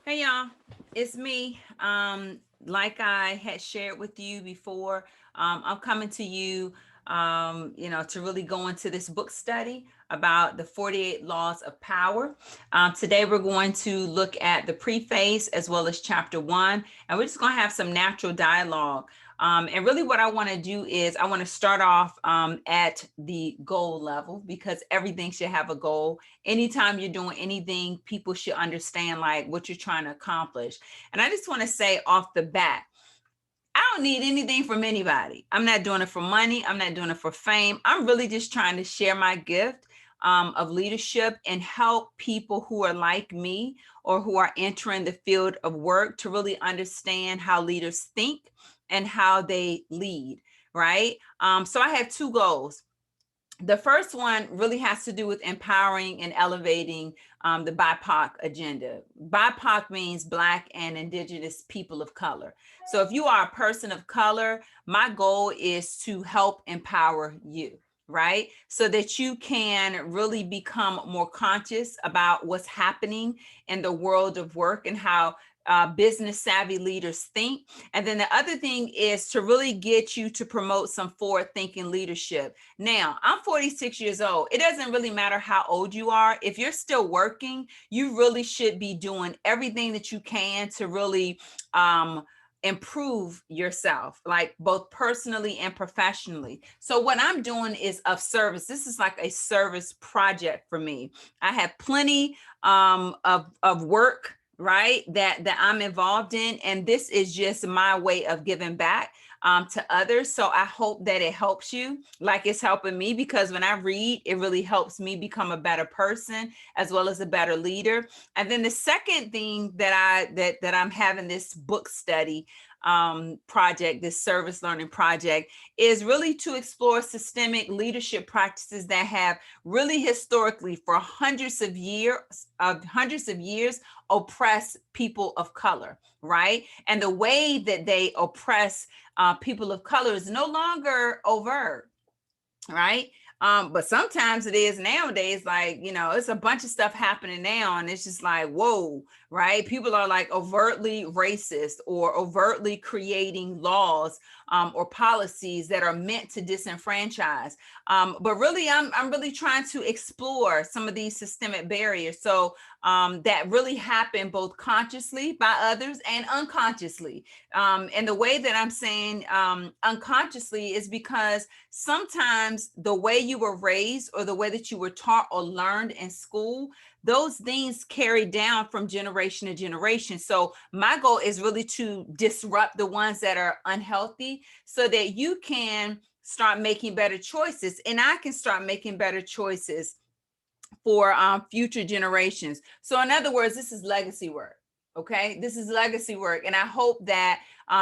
Hey y'all, it's me. Like I had shared with you before, I'm coming to you, to really go into this book study about the 48 laws of power. Today we're going to look at the preface as well as chapter one, and we're just going to have some natural dialogue. And really, what I want to do is I want to start off at the goal level because everything should have a goal. Anytime you're doing anything, people should understand like what you're trying to accomplish. And I just want to say off the bat, I don't need anything from anybody. I'm not doing it for money. I'm not doing it for fame. I'm really just trying to share my gift of leadership and help people who are like me or who are entering the field of work to really understand how leaders think and how they lead, right? So I have two goals. The first one really has to do with empowering and elevating the BIPOC agenda. BIPOC means Black and Indigenous people of color. So if you are a person of color, my goal is to help empower you, right? So that you can really become more conscious about what's happening in the world of work and how business savvy leaders think. And then the other thing is to really get you to promote some forward thinking leadership. Now, I'm 46 years old. It doesn't really matter how old you are. If you're still working, you really should be doing everything that you can to really improve yourself, like both personally and professionally. So what I'm doing is of service. This is like a service project for me. I have plenty of work, right, that I'm involved in, and this is just my way of giving back to others. So I hope that it helps you like it's helping me, because when I read, it really helps me become a better person as well as a better leader. And then the second thing that I'm having this book study project, this service learning project, is really to explore systemic leadership practices that have really historically for hundreds of years oppress people of color, right? And the way that they oppress people of color is no longer overt, right? But sometimes it is nowadays. Like, it's a bunch of stuff happening now, and it's just like, whoa, right? People are like overtly racist or overtly creating laws or policies that are meant to disenfranchise. But really, I'm really trying to explore some of these systemic barriers. So that really happen both consciously by others and unconsciously. And the way that I'm saying unconsciously is because sometimes the way you were raised or the way that you were taught or learned in school, those things carry down from generation to generation. So my goal is really to disrupt the ones that are unhealthy so that you can start making better choices, and I can start making better choices for future generations. So in other words, this is legacy work. Okay, this is legacy work, and I hope that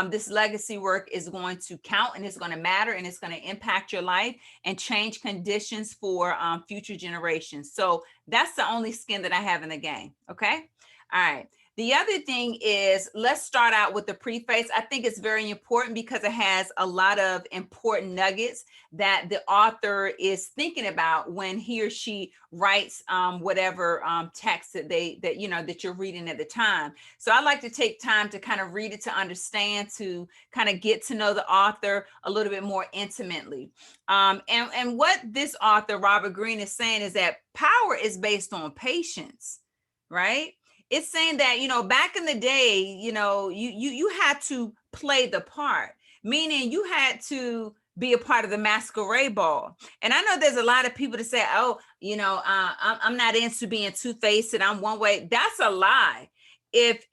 this legacy work is going to count, and it's going to matter, and it's going to impact your life and change conditions for future generations. So that's the only skin that I have in the game. Okay, all right. The other thing is, let's start out with the preface. I think it's very important because it has a lot of important nuggets that the author is thinking about when he or she writes whatever text that you're reading at the time. So I like to take time to kind of read it to understand, to kind of get to know the author a little bit more intimately. And what this author Robert Greene is saying is that power is based on patience, right? It's saying that, back in the day, you had to play the part, meaning you had to be a part of the masquerade ball. And I know there's a lot of people that say, oh, I'm not into being two-faced and I'm one way. That's a lie. If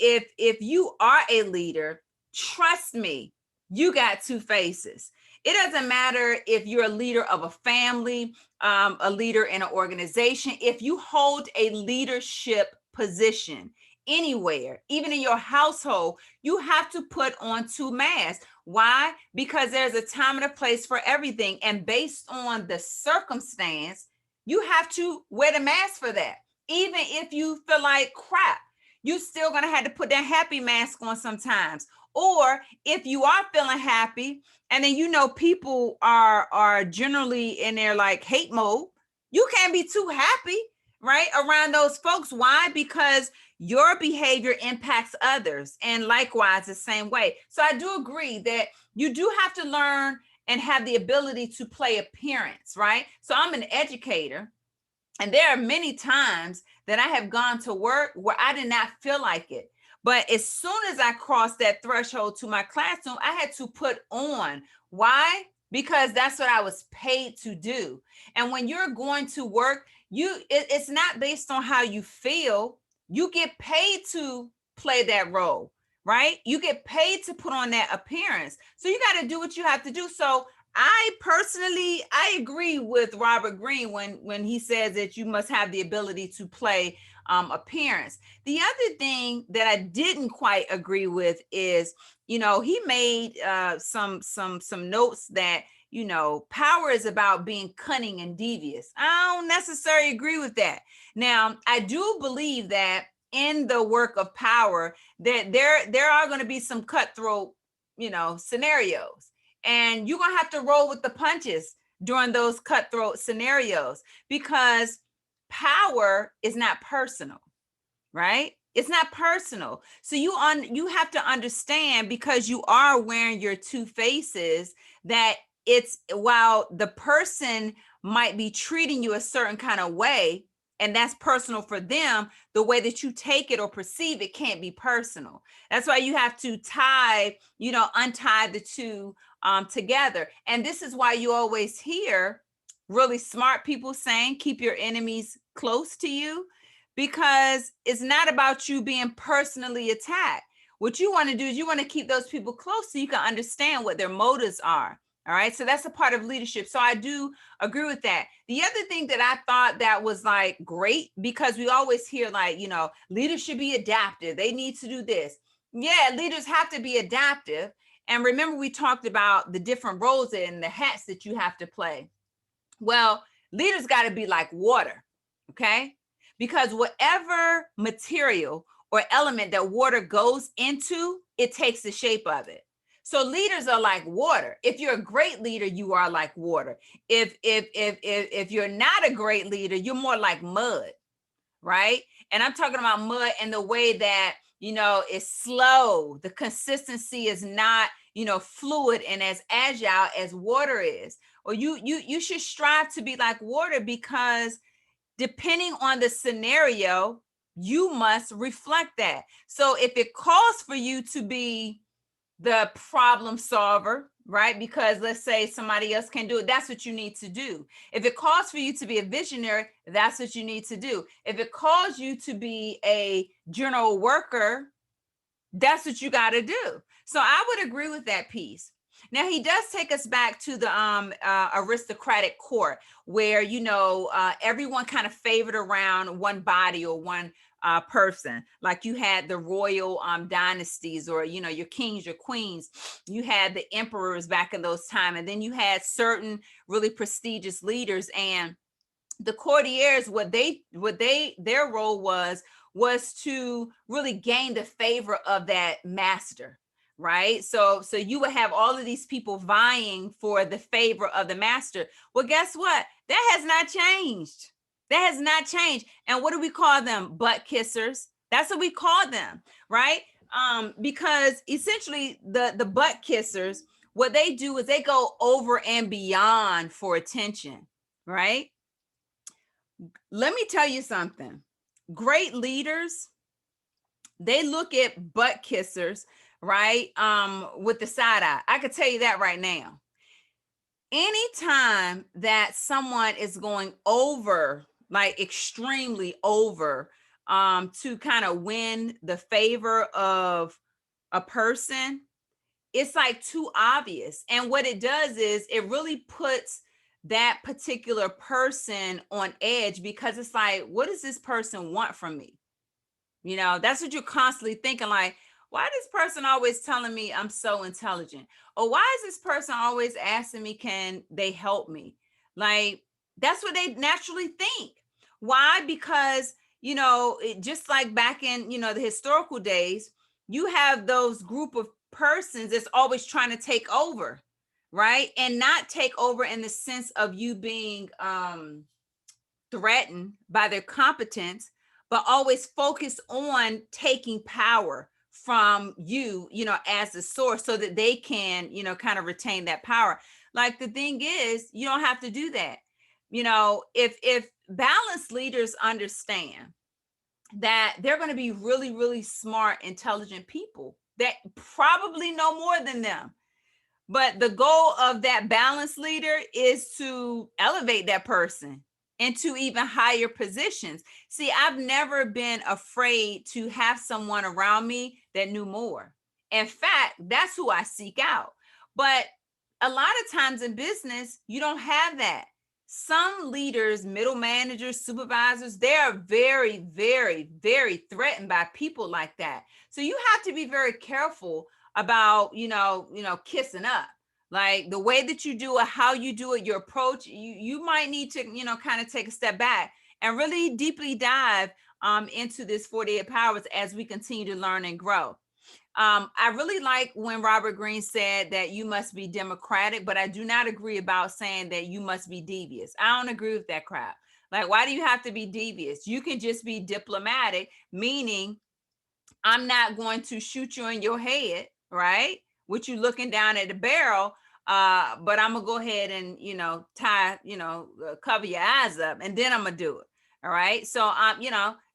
you are a leader, trust me, you got two faces. It doesn't matter if you're a leader of a family, a leader in an organization. If you hold a leadership position anywhere, even in your household, you have to put on two masks. Why? Because there's a time and a place for everything. And based on the circumstance, you have to wear the mask for that. Even if you feel like crap, you still gonna have to put that happy mask on sometimes. Or if you are feeling happy, and then people are generally in their like hate mode, you can't be too happy, right, around those folks. Why? Because your behavior impacts others, and likewise the same way. So I do agree that you do have to learn and have the ability to play appearance, right? So I'm an educator, and there are many times that I have gone to work where I did not feel like it. But as soon as I crossed that threshold to my classroom, I had to put on. Why? Because that's what I was paid to do. And when you're going to work, it's not based on how you feel. You get paid to play that role, right? You get paid to put on that appearance. So you got to do what you have to do. So I agree with Robert Greene when he says that you must have the ability to play appearance. The other thing that I didn't quite agree with is, he made some notes that, power is about being cunning and devious. I don't necessarily agree with that. Now, I do believe that in the work of power, that there are going to be some cutthroat, scenarios. And you're going to have to roll with the punches during those cutthroat scenarios, because power is not personal, right? It's not personal. So you have to understand, because you are wearing your two faces, that it's, while the person might be treating you a certain kind of way, and that's personal for them, the way that you take it or perceive it can't be personal. That's why you have to untie the two together. And this is why you always hear really smart people saying, keep your enemies close to you, because it's not about you being personally attacked. What you want to do is you want to keep those people close so you can understand what their motives are. All right. So that's a part of leadership. So I do agree with that. The other thing that I thought that was like great, because we always hear like, leaders should be adaptive. They need to do this. Yeah, leaders have to be adaptive. And remember, we talked about the different roles and the hats that you have to play. Well, leaders got to be like water. Okay. Because whatever material or element that water goes into, it takes the shape of it. So leaders are like water. If you're a great leader, you are like water. If you're not a great leader, you're more like mud, right? And I'm talking about mud in the way that, it's slow. The consistency is not, fluid and as agile as water is. Or you should strive to be like water, because depending on the scenario, you must reflect that. So if it calls for you to be the problem solver, right? Because let's say somebody else can do it, that's what you need to do. If it calls for you to be a visionary, that's what you need to do. If it calls you to be a general worker, that's what you got to do. So I would agree with that piece. Now he does take us back to the aristocratic court, where everyone kind of favored around one body or one person. Like you had the royal dynasties, or your kings, your queens. You had the emperors back in those times, and then you had certain really prestigious leaders, and the courtiers. Their role was to really gain the favor of that master, right? So you would have all of these people vying for the favor of the master. Well, guess what? That has not changed. That has not changed. And what do we call them? Butt kissers. That's what we call them, right? Because essentially the butt kissers, what they do is they go over and beyond for attention, right? Let me tell you something. Great leaders, they look at butt kissers, right? With the side eye. I could tell you that right now. Anytime that someone is going over, like extremely over, to kind of win the favor of a person, it's like too obvious. And what it does is it really puts that particular person on edge, because it's like, what does this person want from me? That's what you're constantly thinking, like, why is this person always telling me I'm so intelligent? Or why is this person always asking me, can they help me? Like, that's what they naturally think. Why? Because, just like back in, the historical days, you have those group of persons that's always trying to take over, right? And not take over in the sense of you being, threatened by their competence, but always focus on taking power from you, as the source so that they can, kind of retain that power. Like the thing is, you don't have to do that. If balanced leaders understand that they're going to be really, really smart, intelligent people that probably know more than them. But the goal of that balanced leader is to elevate that person into even higher positions. See, I've never been afraid to have someone around me that knew more. In fact, that's who I seek out. But a lot of times in business, you don't have that. Some leaders, middle managers, supervisors, they are very, very, very threatened by people like that. So you have to be very careful about, kissing up. Like the way that you do it, how you do it, your approach, you might need to, kind of take a step back and really deeply dive into this 48 powers as we continue to learn and grow. I really like when Robert Greene said that you must be democratic, but I do not agree about saying that you must be devious. I don't agree with that crap. Like, why do you have to be devious? You can just be diplomatic, meaning I'm not going to shoot you in your head, right? With you looking down at the barrel, but I'm gonna go ahead and cover your eyes up, and then I'm gonna do it. All right. So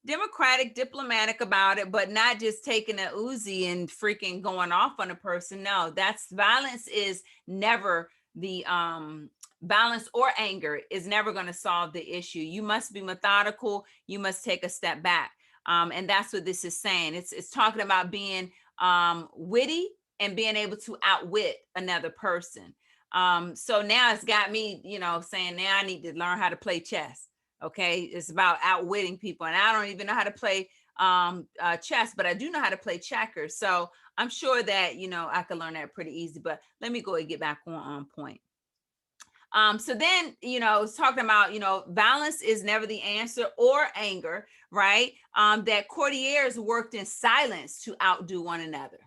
democratic, diplomatic about it, but not just taking a Uzi and freaking going off on a person. No, that's violence is never the balance or anger is never going to solve the issue. You must be methodical. You must take a step back. And that's what this is saying. It's talking about being witty and being able to outwit another person. So now it's got me, saying now I need to learn how to play chess. Okay, it's about outwitting people, and I don't even know how to play chess, but I do know how to play checkers. So I'm sure that I can learn that pretty easy. But let me go and get back on point. So then, it's talking about, violence is never the answer or anger, right? That courtiers worked in silence to outdo one another.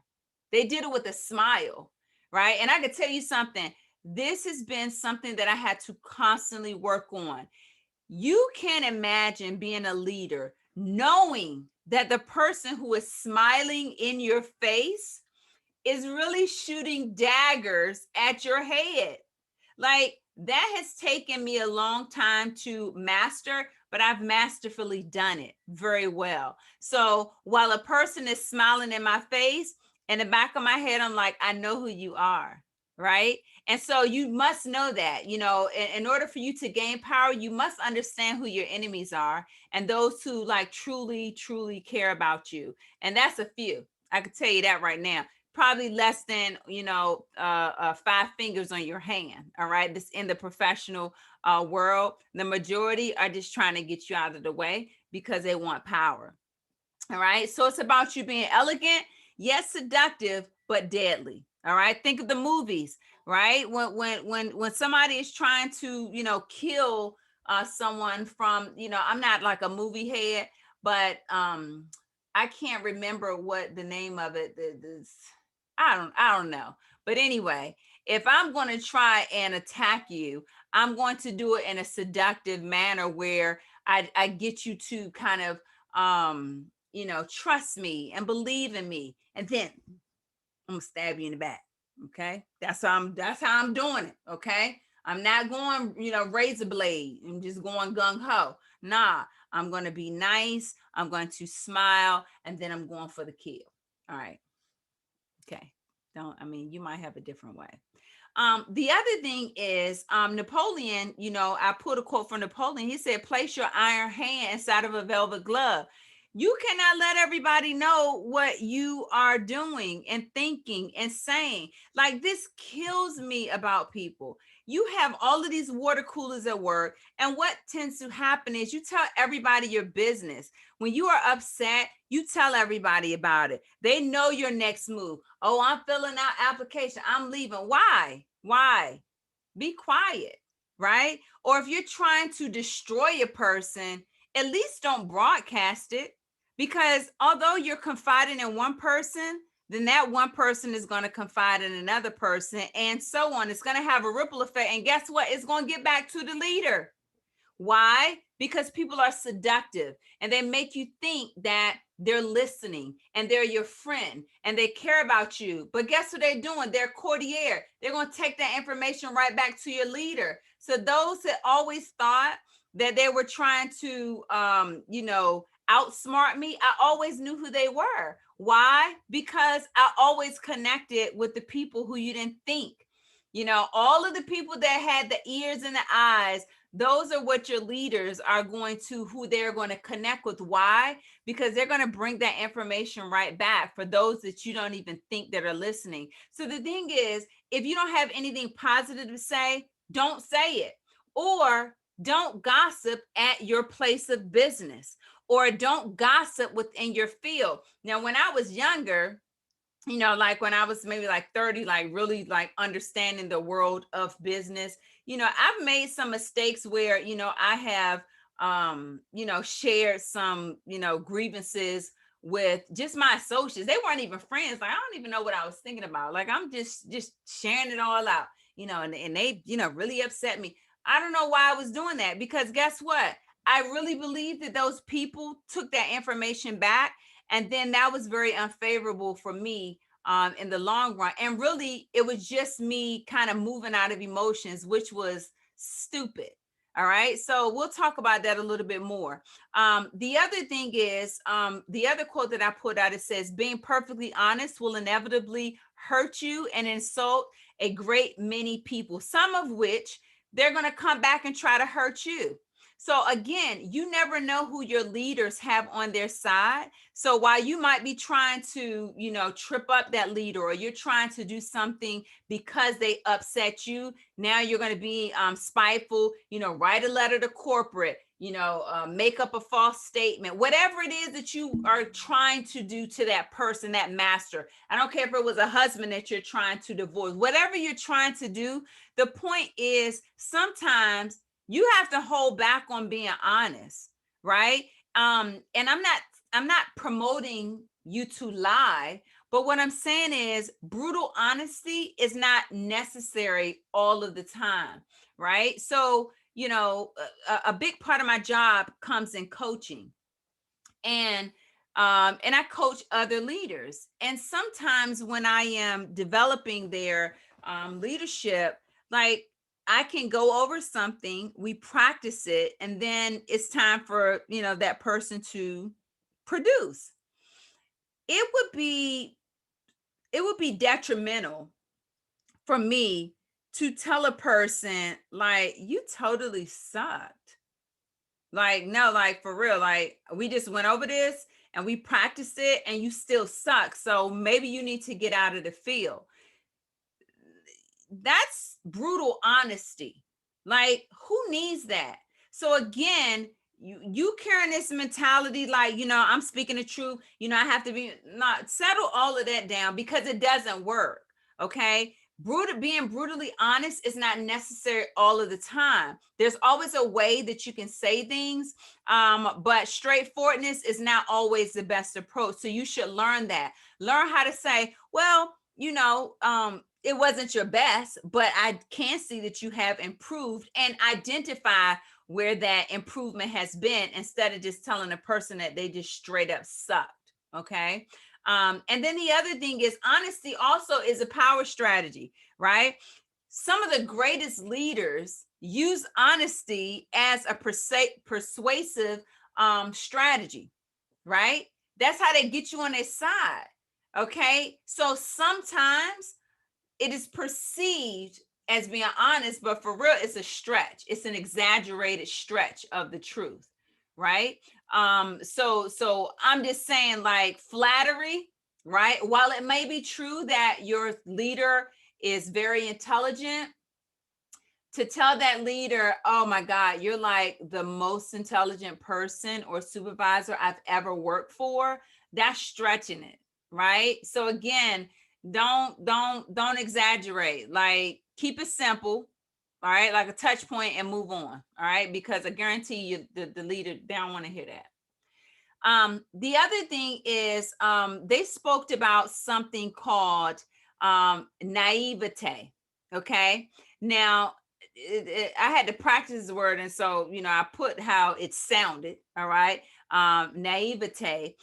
They did it with a smile, right? And I could tell you something, this has been something that I had to constantly work on. You can't imagine being a leader knowing that the person who is smiling in your face is really shooting daggers at your head. Like, that has taken me a long time to master, but I've masterfully done it very well. So while a person is smiling in my face, in the back of my head, I'm like, I know who you are, right? And so you must know that, in order for you to gain power, you must understand who your enemies are and those who like truly, truly care about you. And that's a few. I can tell you that right now. Probably less than 5 fingers on your hand. All right, this in the professional world, the majority are just trying to get you out of the way because they want power. All right, so it's about you being elegant, yes, seductive, but deadly. All right, think of the movies, right? When somebody is trying to kill someone from I'm not like a movie head, but I can't remember what the name of it is. I don't know. But anyway, if I'm going to try and attack you, I'm going to do it in a seductive manner where I get you to kind of trust me and believe in me. And then I'm gonna stab you in the back. Okay. That's how I'm doing it. Okay. I'm not going, razor blade. I'm just going gung ho. Nah, I'm going to be nice. I'm going to smile, and then I'm going for the kill. All right. Okay. You might have a different way. The other thing is Napoleon, I put a quote from Napoleon. He said, place your iron hand inside of a velvet glove. You cannot let everybody know what you are doing and thinking and saying. Like, this kills me about people. You have all of these water coolers at work, and what tends to happen is you tell everybody your business. When you are upset, you tell everybody about it. They know your next move. Oh, I'm filling out application. I'm leaving. Why? Be quiet, right? Or if you're trying to destroy a person, at least don't broadcast it. Because although you're confiding in one person, then that one person is going to confide in another person, and so on. It's going to have a ripple effect. And guess what? It's going to get back to the leader. Why? Because people are seductive and they make you think that they're listening and they're your friend and they care about you. But guess what they're doing? They're courtier. They're going to take that information right back to your leader. So those that always thought that they were trying to, outsmart me, I always knew who they were. Why? Because I always connected with the people who you didn't think. All of the people that had the ears and the eyes, those are what your leaders are who they're going to connect with. Why? Because they're going to bring that information right back for those that you don't even think that are listening. So the thing is, if you don't have anything positive to say, don't say it. Or don't gossip at your place of business, or don't gossip within your field. Now, when I was younger, like when I was maybe like 30, like really like understanding the world of business, I've made some mistakes where, I have, shared some, grievances with just my associates. They weren't even friends. Like, I don't even know what I was thinking about. Like, I'm just sharing it all out, and they, really upset me. I don't know why I was doing that, because guess what? I really believe that those people took that information back, and then that was very unfavorable for me in the long run. And really, it was just me kind of moving out of emotions, which was stupid. All right. So we'll talk about that a little bit more. The other thing is, the other quote that I put out, it says, being perfectly honest will inevitably hurt you and insult a great many people, some of which they're going to come back and try to hurt you. So again, you never know who your leaders have on their side. So while you might be trying to, trip up that leader, or you're trying to do something because they upset you, now you're going to be spiteful, write a letter to corporate, make up a false statement, whatever it is that you are trying to do to that person, that master. I don't care if it was a husband that you're trying to divorce, whatever you're trying to do. The point is, sometimes you have to hold back on being honest, right? And I'm not promoting you to lie, but what I'm saying is brutal honesty is not necessary all of the time, right? So, a big part of my job comes in coaching, and I coach other leaders. And sometimes when I am developing their leadership, like, I can go over something, we practice it, and then it's time for, that person to produce. It would be detrimental for me to tell a person, like, you totally sucked. Like, no, like, for real, like, we just went over this and we practiced it and you still suck. So maybe you need to get out of the field. That's brutal honesty. Like, who needs that? So again, you carrying this mentality, like, I'm speaking the truth, I have to be, not settle all of that down, because it doesn't work. Okay. Being brutally honest is not necessary all of the time. There's always a way that you can say things, but straightforwardness is not always the best approach. So you should learn that. Learn how to say, well, it wasn't your best, but I can see that you have improved, and identify where that improvement has been, instead of just telling a person that they just straight up sucked. Okay. And then the other thing is, honesty also is a power strategy, right? Some of the greatest leaders use honesty as a persuasive strategy, right? That's how they get you on their side. Okay. So sometimes it is perceived as being honest, but for real, it's a stretch. It's an exaggerated stretch of the truth, right? So I'm just saying, like, flattery, right? While it may be true that your leader is very intelligent, to tell that leader, oh my God, you're like the most intelligent person or supervisor I've ever worked for, that's stretching it, right? So again, don't exaggerate. Like, keep it simple, all right, like a touch point, and move on, all right, because I guarantee you the leader, they don't want to hear that. The other thing is, they spoke about something called naivete. Okay. Now, I had to practice the word, and so I put how it sounded. All right, naivete.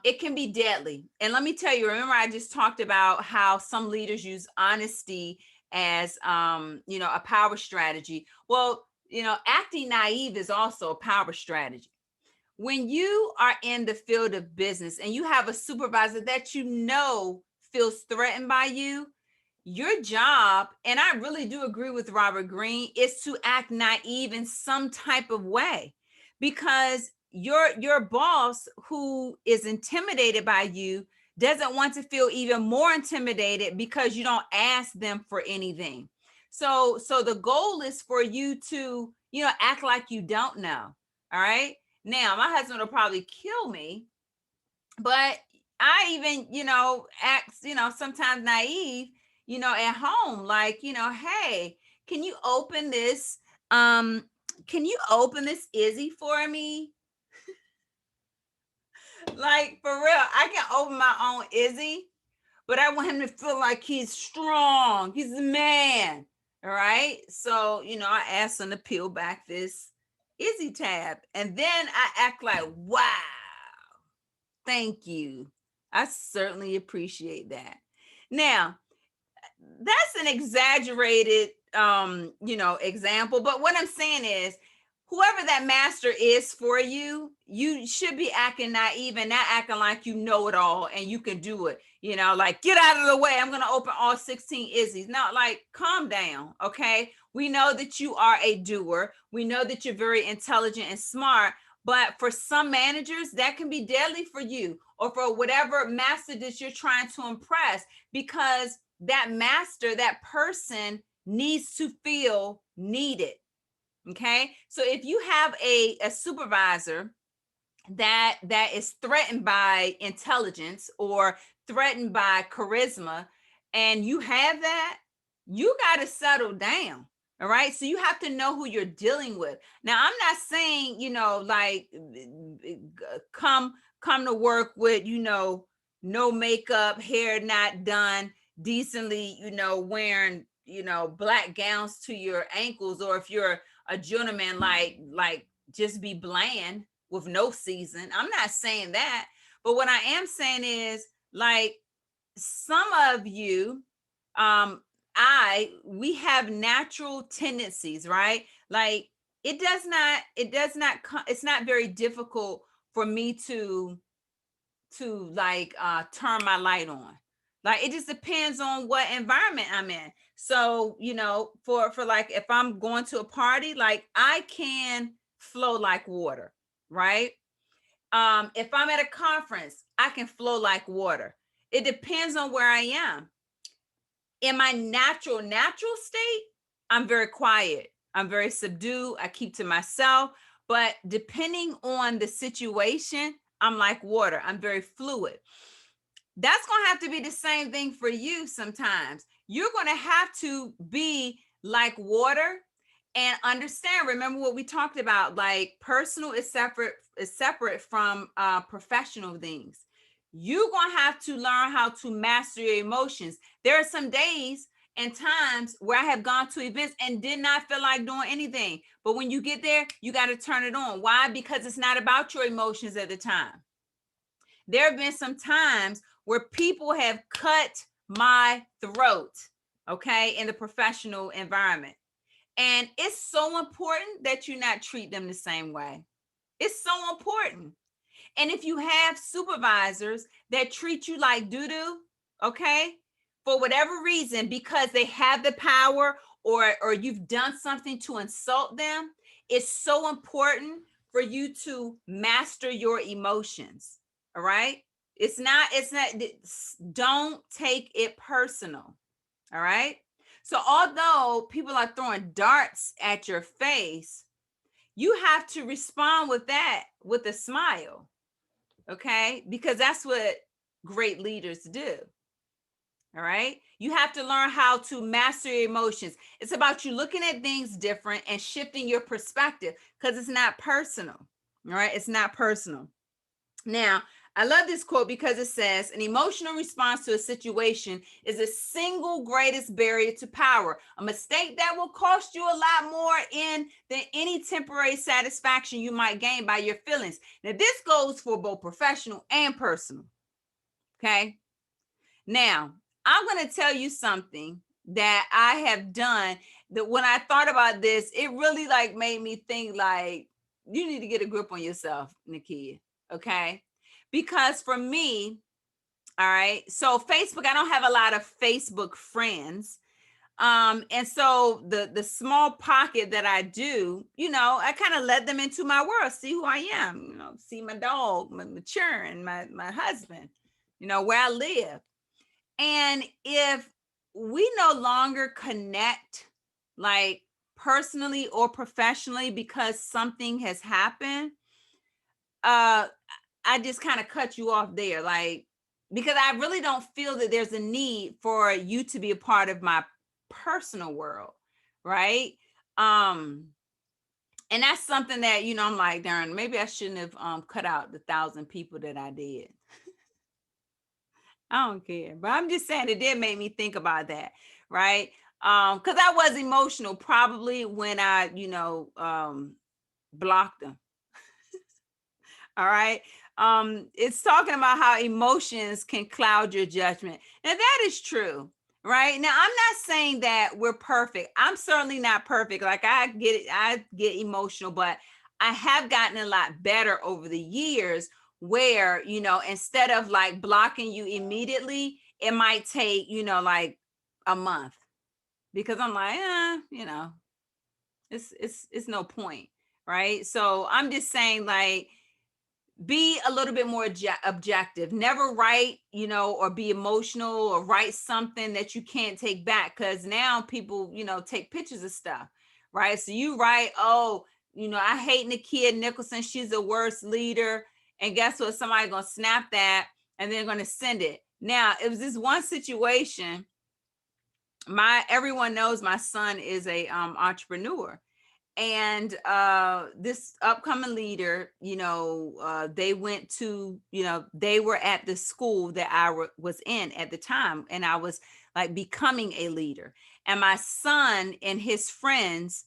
It can be deadly, and let me tell you. Remember, I just talked about how some leaders use honesty as a power strategy. Well, acting naive is also a power strategy. When you are in the field of business and you have a supervisor that feels threatened by you, your job, and I really do agree with Robert Greene, is to act naive in some type of way, because your boss, who is intimidated by you, doesn't want to feel even more intimidated because you don't ask them for anything. So the goal is for you to act like you don't know. All right. Now, my husband will probably kill me, but I even, act, sometimes naive, at home, like, hey, can you open this? Can you open this Izzy for me? Like, for real, I can open my own Izzy, but I want him to feel like he's strong. He's a man. All right. So, I asked him to peel back this Izzy tab. And then I act like, wow, thank you. I certainly appreciate that. Now, that's an exaggerated example, but what I'm saying is, whoever that master is for you, you should be acting naive and not acting like you know it all and you can do it. Like, get out of the way, I'm going to open all 16 Izzy's. No, like, calm down. Okay, we know that you are a doer, we know that you're very intelligent and smart, but for some managers, that can be deadly for you, or for whatever master that you're trying to impress, because that master, that person, needs to feel needed. Okay. So if you have a supervisor that is threatened by intelligence or threatened by charisma, and you have that, you got to settle down. All right. So you have to know who you're dealing with. Now, I'm not saying, like, come to work with, no makeup, hair not done decently, wearing, black gowns to your ankles, or if you're a gentleman, like just be bland with no season. I'm not saying that, but what I am saying is, like, some of you, we have natural tendencies, right? Like, it's not very difficult for me to like turn my light on. Like, it just depends on what environment I'm in. So, for like, if I'm going to a party, like, I can flow like water, right? If I'm at a conference, I can flow like water. It depends on where I am. In my natural state, I'm very quiet, I'm very subdued, I keep to myself. But depending on the situation, I'm like water, I'm very fluid. That's going to have to be the same thing for you. Sometimes you're going to have to be like water and understand. Remember what we talked about, like, personal is separate from professional things. You're going to have to learn how to master your emotions. There are some days and times where I have gone to events and did not feel like doing anything. But when you get there, you got to turn it on. Why? Because it's not about your emotions at the time. There have been some times where people have cut my throat, okay, in the professional environment. And it's so important that you not treat them the same way. It's so important. And if you have supervisors that treat you like doo-doo, okay, for whatever reason, because they have the power, or you've done something to insult them, it's so important for you to master your emotions. All right. Don't take it personal. All right. So although people are throwing darts at your face, you have to respond with that with a smile. Okay. Because that's what great leaders do. All right. You have to learn how to master your emotions. It's about you looking at things different and shifting your perspective, because it's not personal. All right. It's not personal. Now, I love this quote because it says, an emotional response to a situation is the single greatest barrier to power, a mistake that will cost you a lot more than any temporary satisfaction you might gain by your feelings. Now, this goes for both professional and personal. Okay. Now, I'm going to tell you something that I have done that when I thought about this, it really like made me think like, you need to get a grip on yourself, Nakia. Okay. Because for me, all right, so Facebook, I don't have a lot of Facebook friends. And so the small pocket that I do, I kind of let them into my world, see who I am, see my dog, my maturing, my husband, where I live. And if we no longer connect like personally or professionally because something has happened, I just kind of cut you off there, like, because I really don't feel that there's a need for you to be a part of my personal world, right? And that's something that, I'm like, darn, maybe I shouldn't have cut out the 1,000 people that I did. I don't care, but I'm just saying it did make me think about that, right? Because I was emotional probably when I, blocked them. All right. It's talking about how emotions can cloud your judgment. Now that is true, right? Now I'm not saying that we're perfect. I'm certainly not perfect. Like I get emotional, but I have gotten a lot better over the years where, instead of like blocking you immediately, it might take, like a month because I'm like, it's no point, right? So I'm just saying like, be a little bit more objective. Never write, or be emotional or write something that you can't take back. Because now people, take pictures of stuff, right? So you write, oh, I hate Nakia Nicholson. She's the worst leader. And guess what? Somebody's going to snap that and they're going to send it. Now, it was this one situation. Everyone knows my son is a entrepreneur. And this upcoming leader, they went to, they were at the school that I was in at the time, and I was like becoming a leader. And my son and his friends,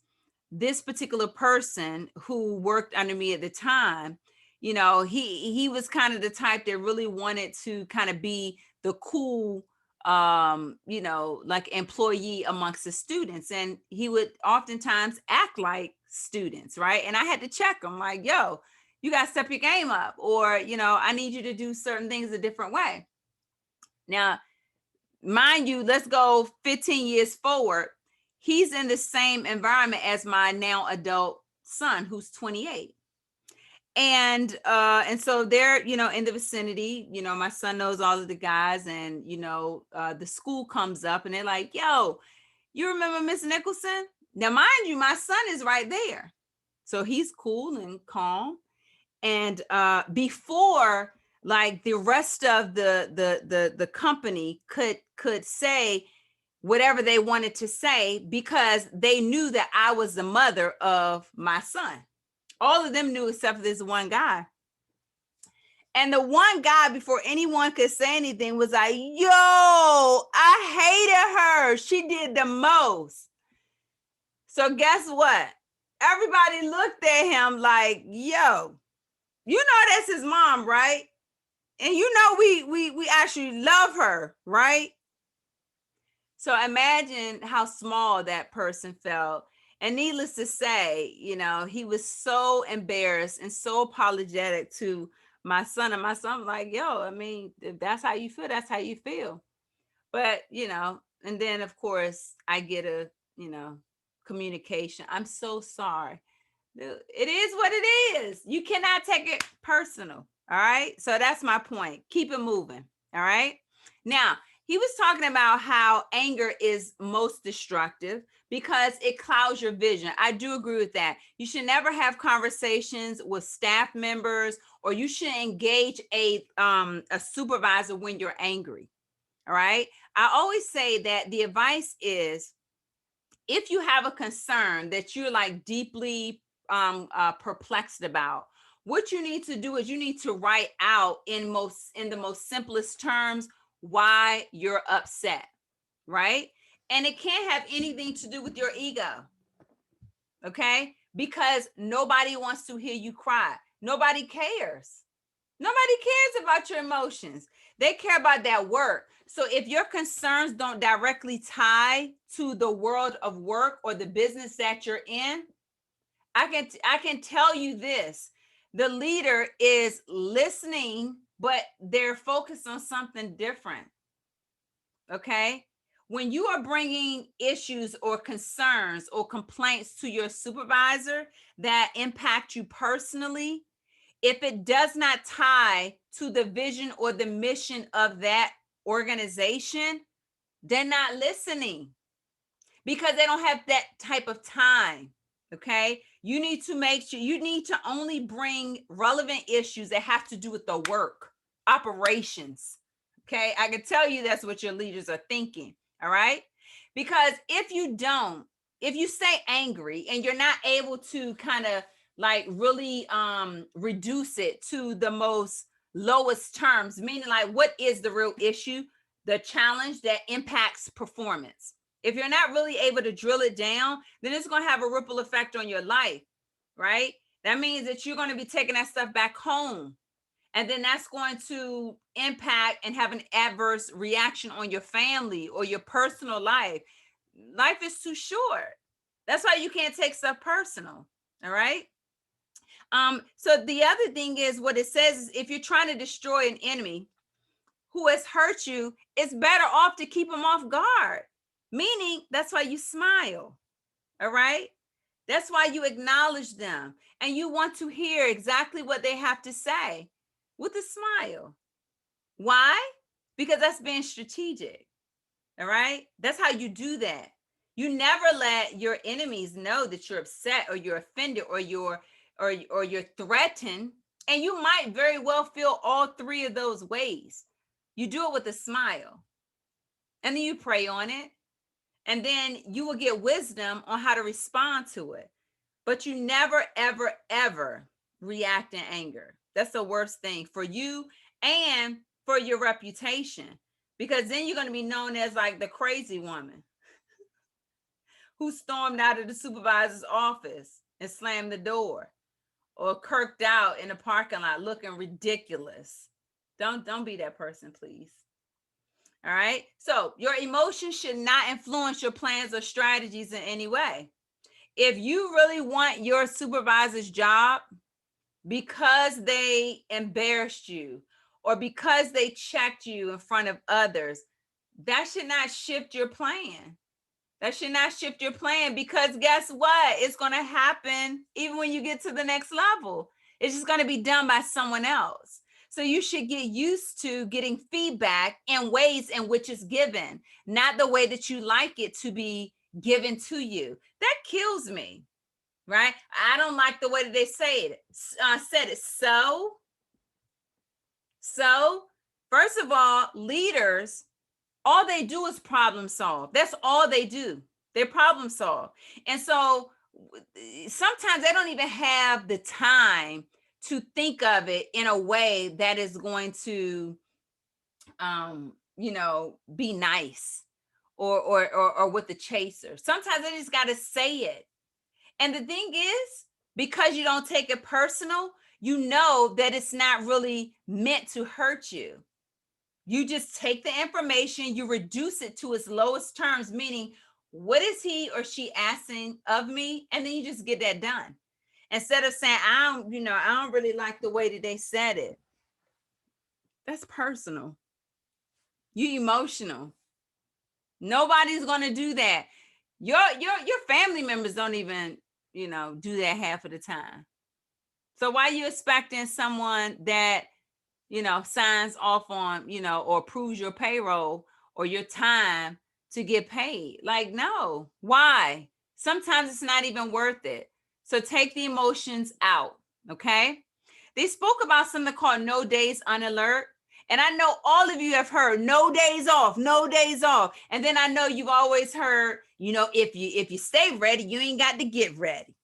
this particular person who worked under me at the time, he was kind of the type that really wanted to kind of be the cool like employee amongst the students, and he would oftentimes act like students, right? And I had to check him like, yo, you got to step your game up, or I need you to do certain things a different way. Now mind you, let's go 15 years forward. He's in the same environment as my now adult son, who's 28. And so they're in the vicinity. My son knows all of the guys, and the school comes up and they're like, yo, you remember Miss Nicholson? Now mind you, my son is right there, so he's cool and calm. And before like the rest of the company could say whatever they wanted to say, because they knew that I was the mother of my son. All of them knew except for this one guy. And the one guy, before anyone could say anything, was like, yo, I hated her. She did the most. So guess what? Everybody looked at him like, yo, that's his mom, right? And we actually love her, right? So imagine how small that person felt. And needless to say, he was so embarrassed and so apologetic to my son. And my son was like, yo, I mean, if that's how you feel, that's how you feel. But, and then of course I get a, communication. I'm so sorry. It is what it is. You cannot take it personal. All right. So that's my point. Keep it moving. All right. Now, he was talking about how anger is most destructive because it clouds your vision. I do agree with that. You should never have conversations with staff members, or you should engage a supervisor when you're angry. All right. I always say that the advice is, if you have a concern that you're like deeply perplexed about, what you need to do is you need to write out in the most simplest terms why you're upset, right? And it can't have anything to do with your ego, okay? Because nobody wants to hear you cry. Nobody cares. Nobody cares about your emotions. They care about that work. So if your concerns don't directly tie to the world of work or the business that you're in, I can tell you this. The leader is listening, but they're focused on something different. Okay? When you are bringing issues or concerns or complaints to your supervisor that impact you personally, if it does not tie to the vision or the mission of that organization, they're not listening because they don't have that type of time. Okay. You need to make sure you need to only bring relevant issues that have to do with the work operations. Okay. I can tell you that's what your leaders are thinking. All right. Because if you stay angry and you're not able to kind of like really reduce it to the most lowest terms, meaning like what is the real issue, the challenge that impacts performance. If you're not really able to drill it down, then it's going to have a ripple effect on your life, right? That means that you're going to be taking that stuff back home. And then that's going to impact and have an adverse reaction on your family or your personal life. Life is too short. That's why you can't take stuff personal. All right. So the other thing is what it says is if you're trying to destroy an enemy who has hurt you, it's better off to keep them off guard. Meaning that's why you smile. All right. That's why you acknowledge them and you want to hear exactly what they have to say with a smile. Why? Because that's being strategic. All right. That's how you do that. You never let your enemies know that you're upset or you're offended or you're threatened. And you might very well feel all three of those ways. You do it with a smile. And then you pray on it. And then you will get wisdom on how to respond to it. But you never, ever, ever react in anger. That's the worst thing for you and for your reputation. Because then you're going to be known as like the crazy woman who stormed out of the supervisor's office and slammed the door, or kirked out in the parking lot looking ridiculous. Don't be that person, please. All right. So your emotions should not influence your plans or strategies in any way. If you really want your supervisor's job because they embarrassed you or because they checked you in front of others, that should not shift your plan. That should not shift your plan, because guess what? It's going to happen even when you get to the next level. It's just going to be done by someone else. So you should get used to getting feedback in ways in which it's given, not the way that you like it to be given to you. That kills me, right? I don't like the way that they said it. So first of all, leaders, all they do is problem solve. That's all they do. They problem solve. And so sometimes they don't even have the time to think of it in a way that is going to, be nice or with the chaser. Sometimes they just got to say it. And the thing is, because you don't take it personal, you know that it's not really meant to hurt you. You just take the information, you reduce it to its lowest terms, meaning what is he or she asking of me? And then you just get that done. Instead of saying, I don't really like the way that they said it. That's personal. You emotional. Nobody's going to do that. Your family members don't even, do that half of the time. So why are you expecting someone that signs off on, or approves your payroll or your time to get paid? Like, no. Why? Sometimes it's not even worth it. So take the emotions out, okay? They spoke about something called no days on alert. And I know all of you have heard no days off, no days off. And then I know you've always heard, if you stay ready, you ain't got to get ready.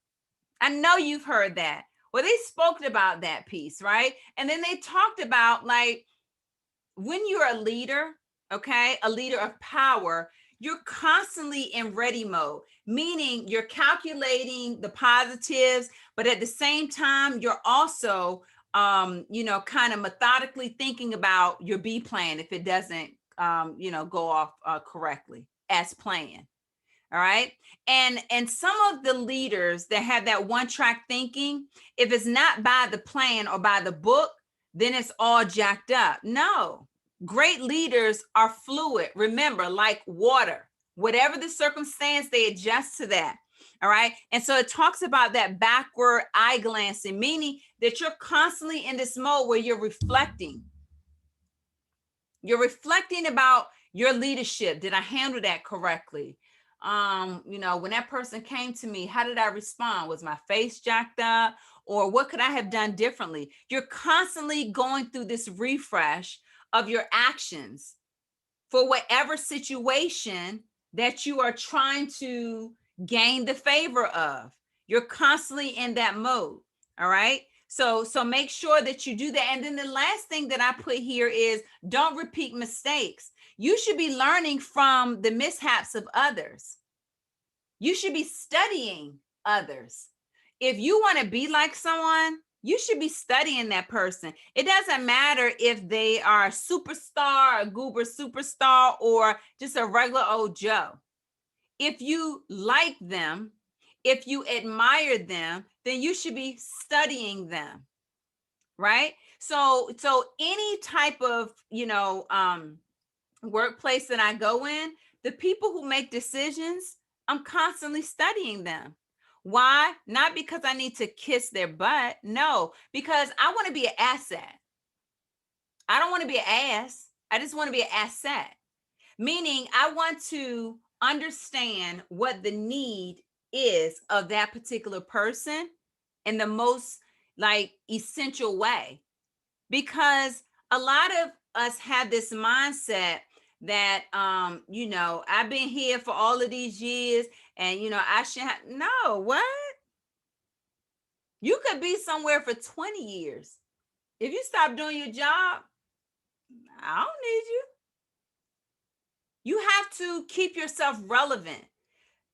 I know you've heard that. Well, they spoke about that piece, right? And then they talked about, like, when you're a leader, okay, a leader of power, you're constantly in ready mode, meaning you're calculating the positives, but at the same time, you're also, kind of methodically thinking about your B plan if it doesn't, go off correctly as planned. All right. And some of the leaders that have that one track thinking, if it's not by the plan or by the book, then it's all jacked up. No, great leaders are fluid. Remember, like water, whatever the circumstance, they adjust to that. All right. And so it talks about that backward eye glancing, meaning that you're constantly in this mode where you're reflecting. You're reflecting about your leadership. Did I handle that correctly? When that person came to me, how did I respond? Was my face jacked up? Or what could I have done differently? You're constantly going through this refresh of your actions for whatever situation that you are trying to gain the favor of. You're constantly in that mode. All right. So make sure that you do that. And then the last thing that I put here is don't repeat mistakes. You should be learning from the mishaps of others. You should be studying others. If you want to be like someone, you should be studying that person. It doesn't matter if they are a superstar, a goober superstar, or just a regular old Joe. If you like them, if you admire them, then you should be studying them, right? So any type of, workplace that I go in, the people who make decisions, I'm constantly studying them. Why? Not because I need to kiss their butt. No, because I want to be an asset. I don't want to be an ass. I just want to be an asset. Meaning I want to understand what the need is of that particular person in the most like essential way. Because a lot of us have this mindset that I've been here for all of these years and I should have no, what? You could be somewhere for 20 years. If you stop doing your job, I don't need you. You have to keep yourself relevant.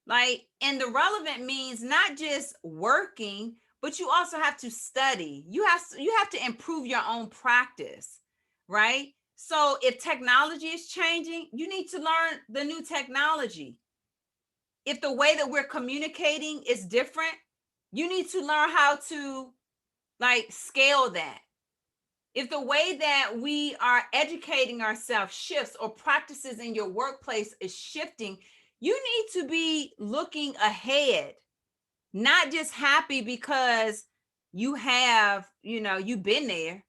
Like, and the relevant means not just working, but you also have to study. You have to improve your own practice, right? So if technology is changing, you need to learn the new technology. If the way that we're communicating is different, you need to learn how to like scale that. If the way that we are educating ourselves shifts or practices in your workplace is shifting, you need to be looking ahead, not just happy because you've been there.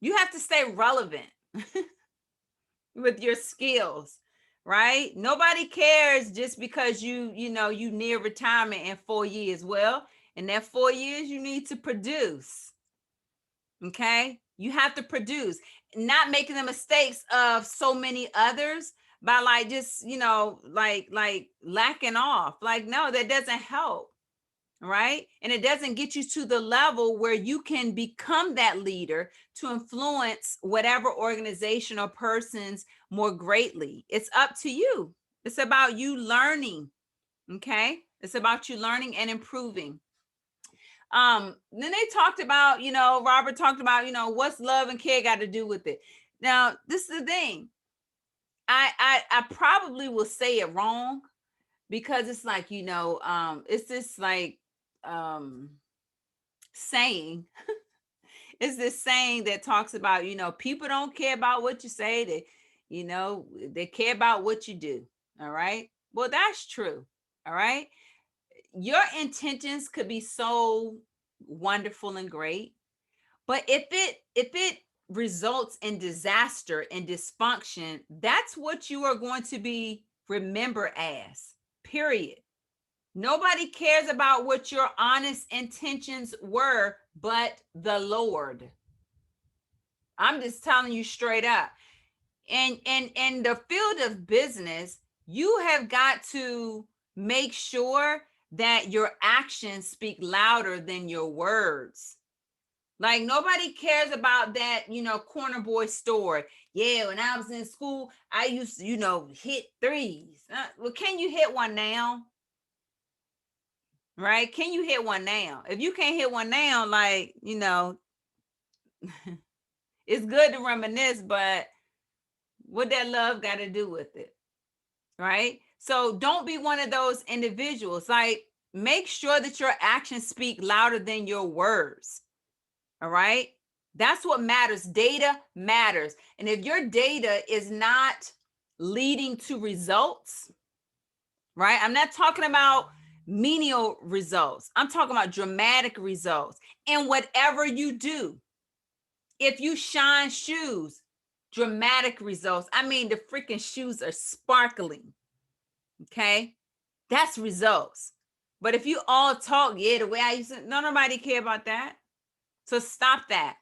You have to stay relevant with your skills, right? Nobody cares just because you near retirement in 4 years. Well, in that 4 years, you need to produce. Okay, you have to produce, not making the mistakes of so many others by like just like lacking off. Like, no, that doesn't help, right? And it doesn't get you to the level where you can become that leader to influence whatever organization or persons more greatly. It's up to you. It's about you learning. Okay, it's about you learning and improving. Then they talked about, Robert talked about, what's love and care got to do with it. Now, this is the thing. I probably will say it wrong because it's like, it's this like saying. It's this saying that talks about, people don't care about what you say. They care about what you do. All right. Well, that's true. All right. Your intentions could be so wonderful and great, but if it results in disaster and dysfunction, that's what you are going to be remembered as, period. Nobody cares about what your honest intentions were but the Lord. I'm just telling you straight up. And in the field of business, you have got to make sure that your actions speak louder than your words. Like nobody cares about that, corner boy story. Yeah, when I was in school, I used to, hit threes. Well, can you hit one now? Right? Can you hit one now? If you can't hit one now, like, it's good to reminisce, but what that love got to do with it? Right? So don't be one of those individuals. Like, make sure that your actions speak louder than your words. All right? That's what matters. Data matters. And if your data is not leading to results, right? I'm not talking about menial results. I'm talking about dramatic results in whatever you do. If you shine shoes, dramatic results. I mean, the freaking shoes are sparkling. Okay? That's results. But if you all talk, yeah, the way I used to, nobody care about that. So stop that.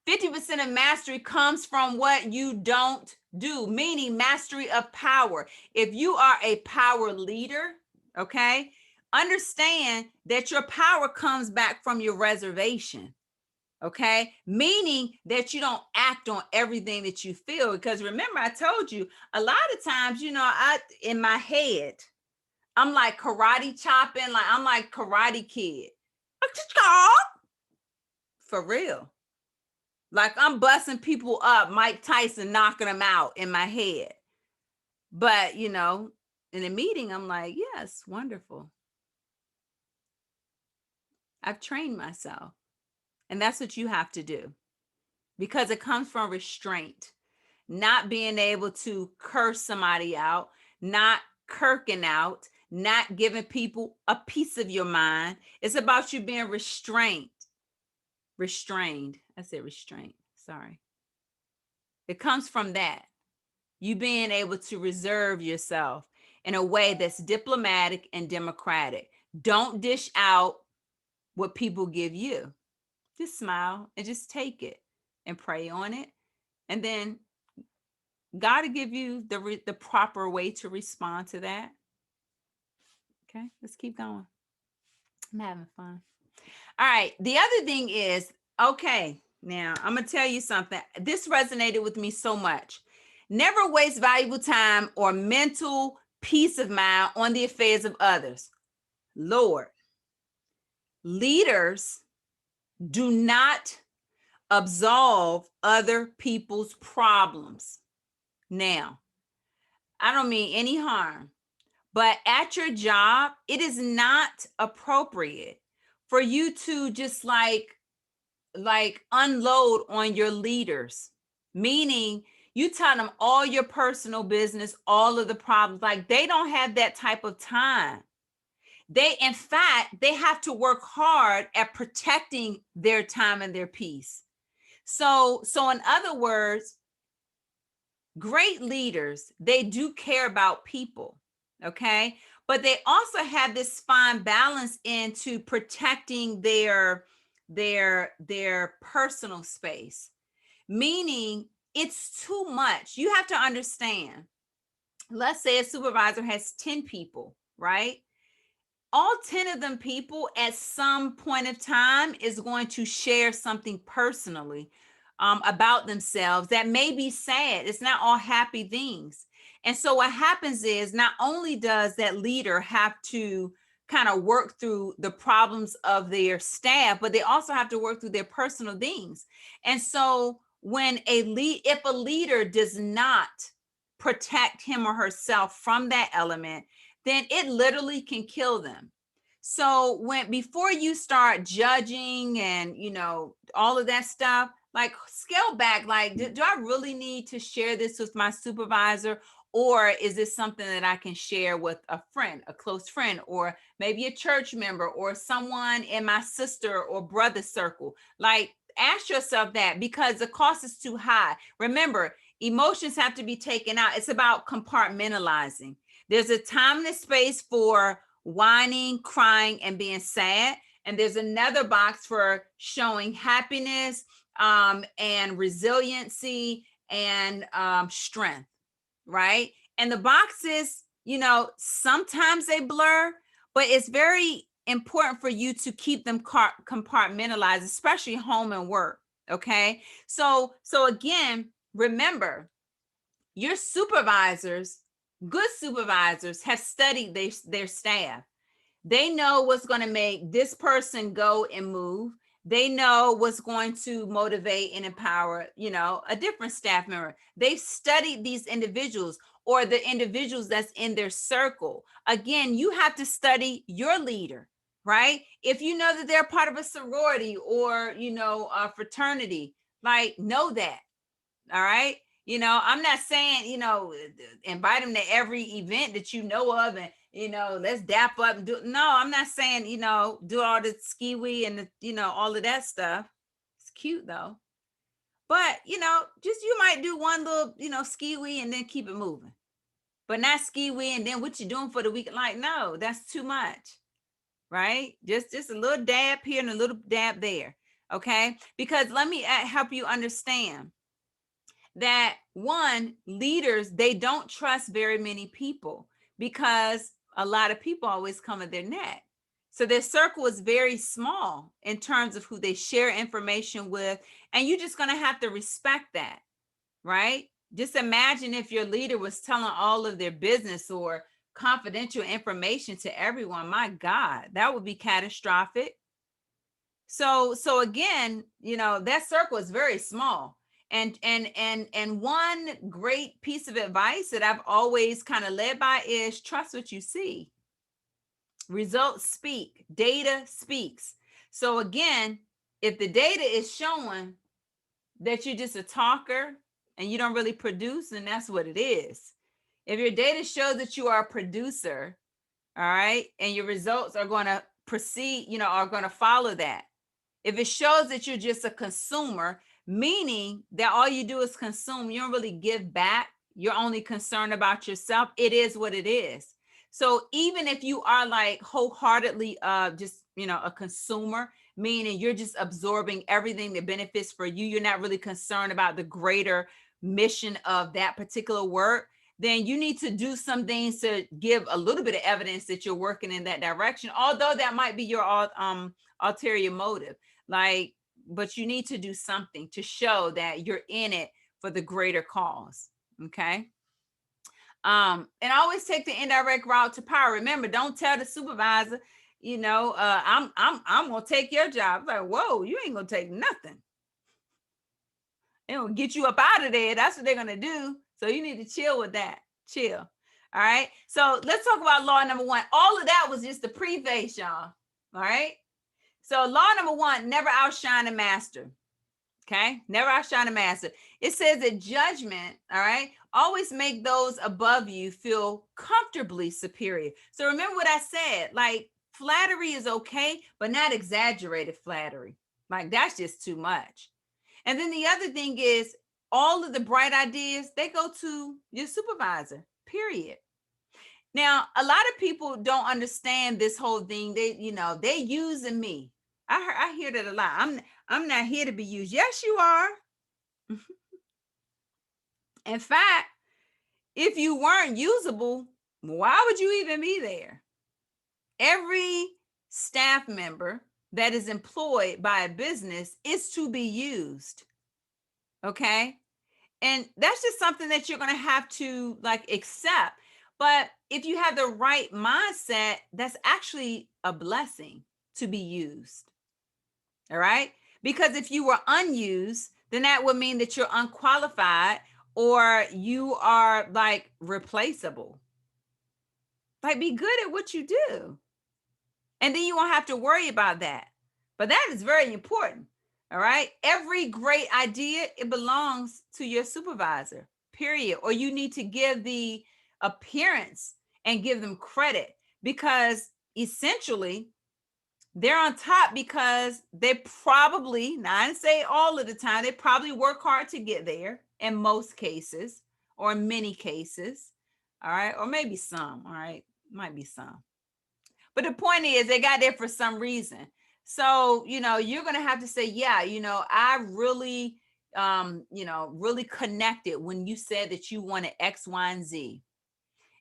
50% of mastery comes from what you don't do, meaning mastery of power. If you are a power leader, okay, understand that your power comes back from your reservation, okay, meaning that you don't act on everything that you feel. Because remember, I told you a lot of times, in my head, I'm like karate chopping, like I'm like Karate Kid. For real. Like I'm busting people up, Mike Tyson knocking them out in my head. But, in a meeting, I'm like, yes, wonderful. I've trained myself. And that's what you have to do. Because it comes from restraint, not being able to curse somebody out, not kirking out, not giving people a piece of your mind. It's about you being restrained. I said restraint. Sorry. It comes from that. You being able to reserve yourself in a way that's diplomatic and democratic. Don't dish out what people give you. Just smile and just take it and pray on it. And then God will give you the proper way to respond to that. Okay, let's keep going. I'm having fun. All right. The other thing is, okay, now I'm going to tell you something. This resonated with me so much. Never waste valuable time or mental peace of mind on the affairs of others. Lord, leaders do not absolve other people's problems. Now, I don't mean any harm, but at your job, it is not appropriate for you to just like unload on your leaders, meaning you tell them all your personal business, all of the problems. Like they don't have that type of time. In fact, they have to work hard at protecting their time and their peace. So in other words, great leaders, they do care about people, okay? But they also have this fine balance into protecting their personal space, meaning it's too much. You have to understand, let's say a supervisor has 10 people, right? All 10 of them people at some point of time is going to share something personally about themselves that may be sad. It's not all happy things. And so what happens is not only does that leader have to kind of work through the problems of their staff, but they also have to work through their personal things. And so if a leader does not protect him or herself from that element, then it literally can kill them. So before you start judging and, all of that stuff, like scale back, like, do I really need to share this with my supervisor? Or is this something that I can share with a friend, a close friend, or maybe a church member or someone in my sister or brother circle? Like, ask yourself that, because the cost is too high. Remember, emotions have to be taken out. It's about compartmentalizing. There's a time and a space for whining, crying, and being sad. And there's another box for showing happiness and resiliency and strength, right? And the boxes, sometimes they blur, but it's very important for you to keep them compartmentalized, especially home and work. Okay. So again, remember, your supervisors, good supervisors, have studied their staff. They know what's going to make this person go and move. They know what's going to motivate and empower, a different staff member. They've studied these individuals or the individuals that's in their circle. Again, you have to study your leader, right? If you know that they're part of a sorority or, a fraternity, like, know that. All right. I'm not saying, invite them to every event that you know of and, let's dap up and do. No, I'm not saying, do all the ski-wee and, all of that stuff. It's cute though. But, just you might do one little, ski-wee and then keep it moving. But not ski-wee and then what you doing for the week? Like, no, that's too much. Right? Just a little dab here and a little dab there. Okay. Because let me help you understand that one, leaders, they don't trust very many people because a lot of people always come at their neck. So their circle is very small in terms of who they share information with. And you're just going to have to respect that, right? Just imagine if your leader was telling all of their business or confidential information to everyone. My God, that would be catastrophic. So again, that circle is very small. And one great piece of advice that I've always kind of led by is trust what you see. Results speak, data speaks. So again, if the data is showing that you're just a talker and you don't really produce, then that's what it is. If your data shows that you are a producer, all right, and your results are going to proceed, are going to follow that. If it shows that you're just a consumer, meaning that all you do is consume, you don't really give back, you're only concerned about yourself, it is what it is. So even if you are like wholeheartedly just, a consumer, meaning you're just absorbing everything that benefits for you, you're not really concerned about the greater mission of that particular work, then you need to do some things to give a little bit of evidence that you're working in that direction, although that might be your ulterior motive. Like, but you need to do something to show that you're in it for the greater cause. Okay. And always take the indirect route to power. Remember, don't tell the supervisor, I'm gonna take your job. Like, whoa, you ain't gonna take nothing. They're gonna get you up out of there. That's what they're gonna do. So you need to chill with that. Chill. All right. So let's talk about law number 1. All of that was just the preface, y'all. All right. So law number 1, never outshine a master. Okay. Never outshine a master. It says that judgment, all right, always make those above you feel comfortably superior. So remember what I said, like flattery is okay, but not exaggerated flattery. Like that's just too much. And then the other thing is all of the bright ideas, they go to your supervisor, period. Now, a lot of people don't understand this whole thing. They using me. I hear that a lot. I'm not here to be used. Yes, you are. In fact, if you weren't usable, why would you even be there? Every staff member that is employed by a business is to be used. Okay? And that's just something that you're going to have to like accept. But if you have the right mindset, that's actually a blessing to be used. All right. Because if you were unused, then that would mean that you're unqualified or you are like replaceable. Like be good at what you do. And then you won't have to worry about that. But that is very important. All right. Every great idea, it belongs to your supervisor, period. Or you need to give the appearance and give them credit because essentially they're on top because they probably, now I didn't say all of the time, they probably work hard to get there in most cases or in many cases. All right. Or maybe some. All right. Might be some. But the point is they got there for some reason. So, you're going to have to say, yeah, I really, really connected when you said that you wanted X, Y, and Z.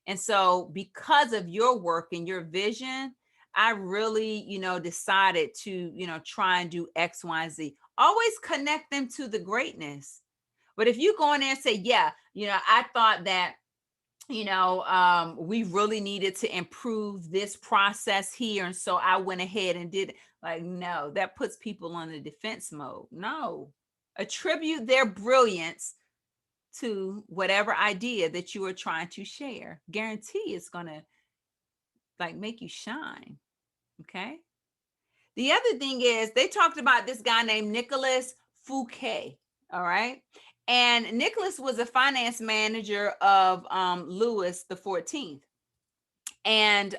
And so because of your work and your vision, I really, decided to, try and do X, Y, and Z. Always connect them to the greatness. But if you go in there and say, yeah, I thought that, we really needed to improve this process here. And so I went ahead and did it. Like, no, that puts people on the defense mode. No, attribute their brilliance to whatever idea that you are trying to share. Guarantee it's going to like make you shine. Okay. The other thing is they talked about this guy named Nicholas Fouquet. All right. And Nicholas was a finance manager of Louis the 14th. And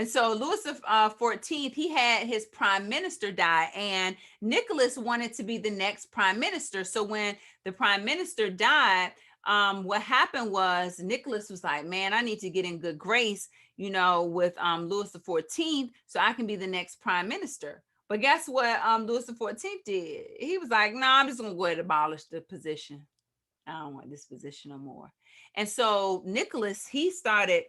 so Louis the 14th, he had his prime minister die, and Nicholas wanted to be the next prime minister. So when the prime minister died, what happened was Nicholas was like, man, I need to get in good grace, with Louis the 14th, so I can be the next prime minister. But guess what Louis the 14th did? He was like, no, I'm just gonna go ahead and abolish the position. I don't want this position no more. And so Nicholas, he started,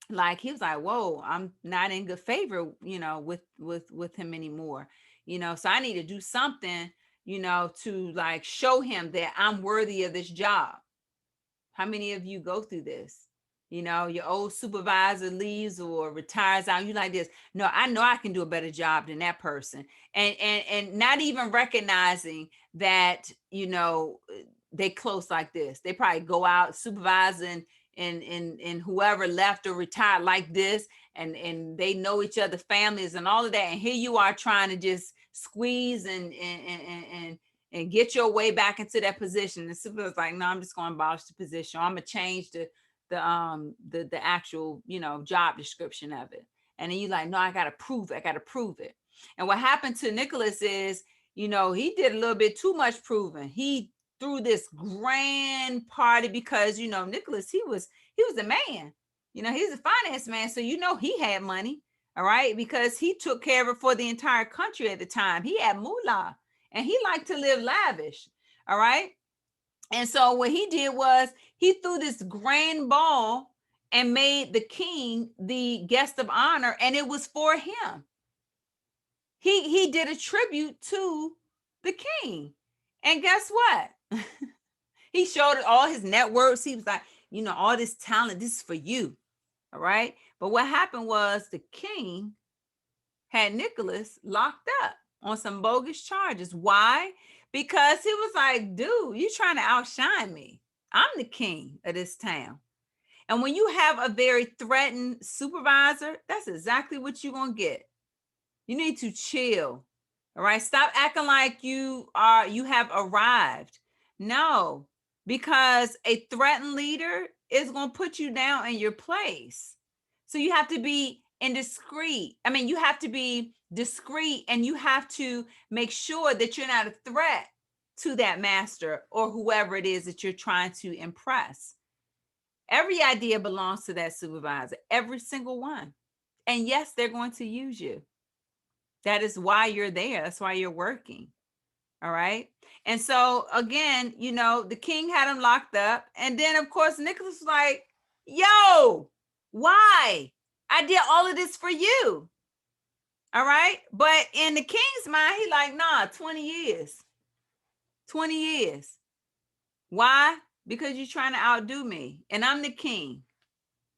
like, he was like, whoa, I'm not in good favor, with him anymore. So I need to do something, to like show him that I'm worthy of this job. How many of you go through this? Your old supervisor leaves or retires out. You like this. No, I know I can do a better job than that person. And not even recognizing that, they close like this. They probably go out supervising and whoever left or retired like this, and they know each other families and all of that. And here you are trying to just squeeze and get your way back into that position. And supervisor's like, no, I'm just going to abolish the position. Or I'm going to change the actual, job description of it. And then you like, no, I got to prove it. And what happened to Nicholas is, he did a little bit too much proving. He threw this grand party because, Nicholas, he was a man. He's a finance man. So, he had money. All right. Because he took care of it for the entire country at the time. He had moolah and he liked to live lavish. All right. And so what he did was he threw this grand ball and made the king the guest of honor. And it was for him. He did a tribute to the king. And guess what? He showed all his networks. He was like, all this talent, this is for you. All right. But what happened was the king had Nicholas locked up on some bogus charges. Why? Because he was like, dude, you trying to outshine me. I'm the king of this town. And when you have a very threatened supervisor, that's exactly what you're going to get. You need to chill. All right. Stop acting like you have arrived. No, because a threatened leader is going to put you down in your place. So you have to be indiscreet. You have to be discreet, and you have to make sure that you're not a threat to that master or whoever it is that you're trying to impress. Every idea belongs to that supervisor, every single one. And yes, they're going to use you. That is why you're there. That's why you're working. All right. And so again, the king had him locked up. And then of course, Nicholas was like, yo, why? I did all of this for you. All right. But in the king's mind, he like, nah, 20 years. 20 years. Why? Because you're trying to outdo me. And I'm the king.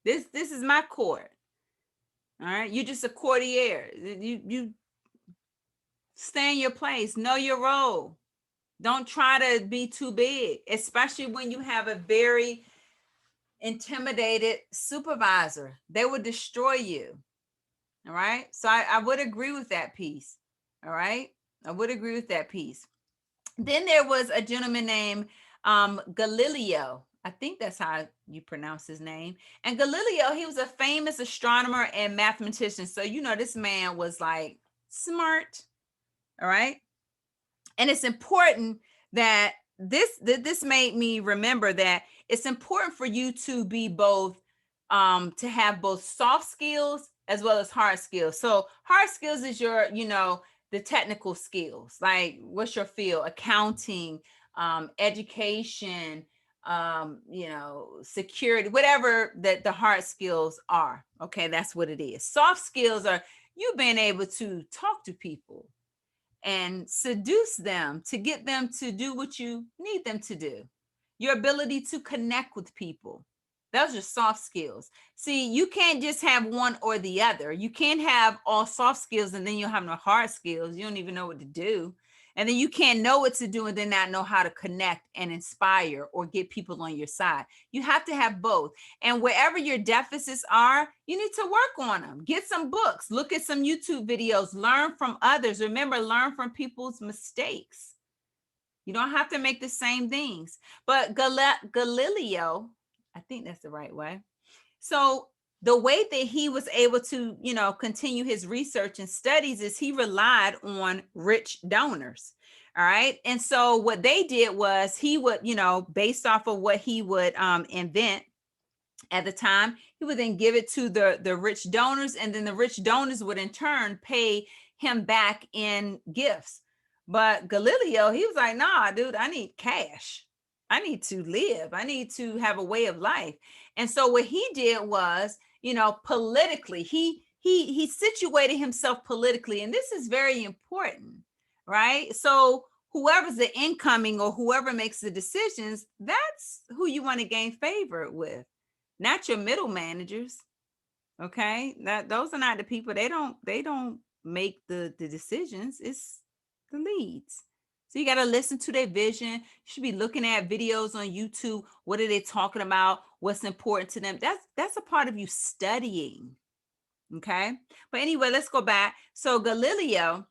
This is my court. All right. You're just a courtier. You stay in your place. Know your role. Don't try to be too big, especially when you have a very intimidated supervisor. They will destroy you. All right. So I would agree with that piece. All right. I would agree with that piece. Then there was a gentleman named Galileo. I think that's how you pronounce his name. And Galileo, he was a famous astronomer and mathematician. So, this man was like smart. All right. And it's important that this made me remember that it's important for you to be both, to have both soft skills as well as hard skills. So hard skills is your, the technical skills, like what's your field, accounting, education, you know, security, whatever that the hard skills are. Okay, that's what it is. Soft skills are you being able to talk to people and seduce them to get them to do what you need them to do. Your ability to connect with people. Those are soft skills. See, you can't just have one or the other. You can't have all soft skills and then you'll have no hard skills. You don't even know what to do. And then you can't know what to do and then not know how to connect and inspire or get people on your side. You have to have both. And wherever your deficits are, you need to work on them. Get some books, look at some YouTube videos, learn from others. Remember, learn from people's mistakes. You don't have to make the same things. But Galileo, I think that's the right way. So the way that he was able to, you know, continue his research and studies is he relied on rich donors. All right. And so what they did was he would, you know, based off of what he would invent at the time, he would then give it to the rich donors, and then the rich donors would in turn pay him back in gifts. But Galileo, he was like, nah, dude, I need cash. I need to live. I need to have a way of life. And so what he did was, you know, politically, he situated himself politically. And this is very important, right? So whoever's the incoming or whoever makes the decisions, that's who you want to gain favor with, not your middle managers. Okay, that those are not the people. They don't make the decisions. It's the leads. So you got to listen to their vision. You should be looking at videos on YouTube. What are they talking about? What's important to them? That's a part of you studying. Okay, but anyway, let's go back. So Galileo,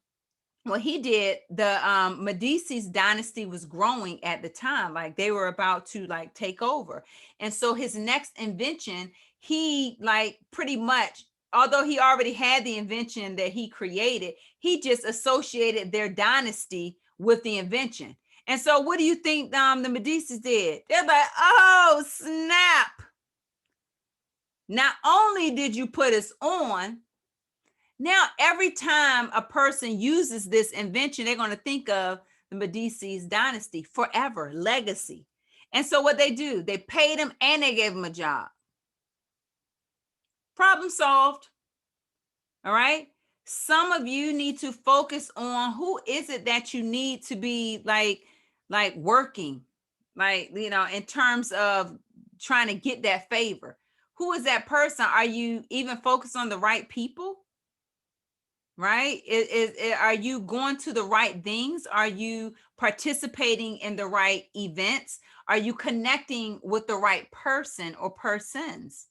what he did, the Medici's dynasty was growing at the time, like they were about to like take over. And so his next invention, he like pretty much, although he already had the invention that he created, he just associated their dynasty with the invention. And so what do you think the Medicis did? They're like, oh snap, not only did you put us on, now, every time a person uses this invention, they're going to think of the Medici's dynasty forever, legacy. And so what they do, they paid him and they gave him a job. Problem solved. All right. Some of you need to focus on who is it that you need to be like working, like, you know, in terms of trying to get that favor. Who is that person? Are you even focused on the right people? Right? Are you going to the right things? Are you participating in the right events? Are you connecting with the right person or persons?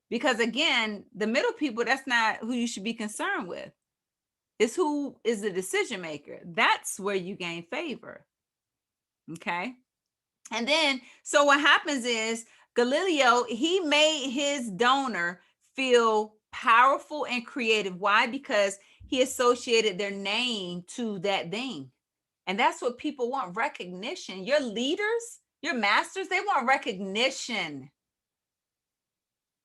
Because again, the middle people, that's not who you should be concerned with. It's who is the decision maker. That's where you gain favor. Okay. And then, so what happens is Galileo, he made his donor feel powerful and creative. Why? Because he associated their name to that thing. And that's what people want, recognition. Your leaders, your masters, they want recognition.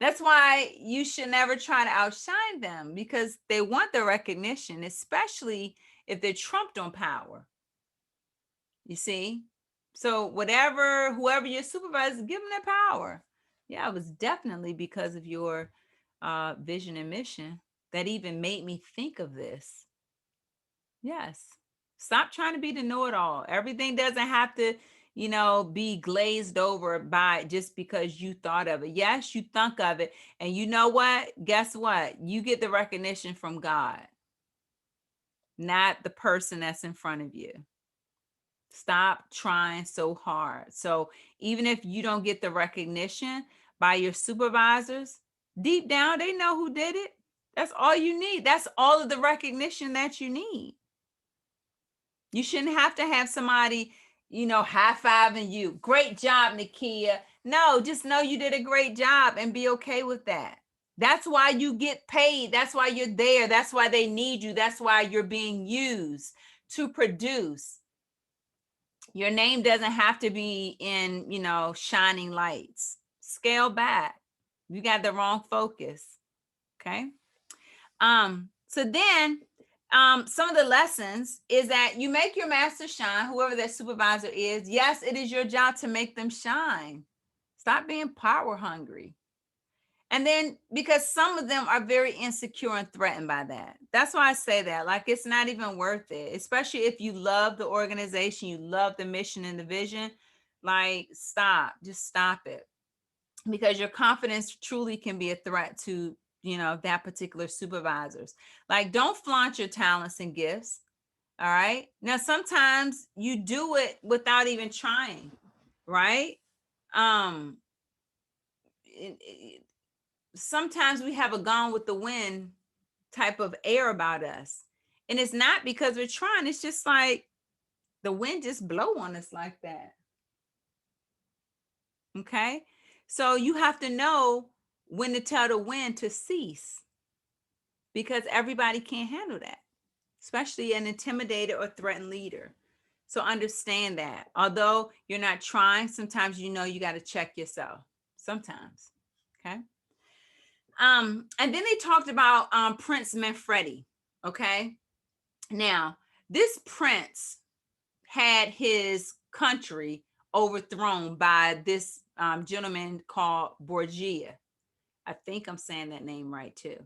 That's why you should never try to outshine them, because they want the recognition, especially if they're trumped on power. You see? So whoever your supervisor, give them their power. Yeah, it was definitely because of your vision and mission that even made me think of this. Yes. Stop trying to be the know-it-all. Everything doesn't have to, you know, be glazed over by just because you thought of it. Yes, you think of it. And you know what? Guess what? You get the recognition from God, not the person that's in front of you. Stop trying so hard. So even if you don't get the recognition by your supervisors, deep down, they know who did it. That's all you need. That's all of the recognition that you need. You shouldn't have to have somebody, you know, high-fiving you. Great job, Nakia. No, just know you did a great job and be okay with that. That's why you get paid. That's why you're there. That's why they need you. That's why you're being used to produce. Your name doesn't have to be in, you know, shining lights. Scale back. You got the wrong focus. Okay. So then Some of the lessons is that you make your master shine, whoever that supervisor is. Yes, it is your job to make them shine. Stop being power hungry. And then because some of them are very insecure and threatened by that. That's why I say that. Like, it's not even worth it, especially if you love the organization, you love the mission and the vision. Like, stop, just stop it. Because your confidence truly can be a threat to, that particular supervisors. Like, don't flaunt your talents and gifts. All right. Now, sometimes you do it without even trying, right? Um, Sometimes we have a gone with the wind type of air about us. And it's not because we're trying, it's just like the wind just blow on us like that. Okay. So you have to know when to tell the wind to cease, because everybody can't handle that, especially an intimidated or threatened leader. So understand that. Although you're not trying, sometimes you got to check yourself. Sometimes. Okay. And then they talked about Prince Manfredi. Okay. Now, this prince had his country overthrown by this gentleman called Borgia. I think I'm saying that name right too.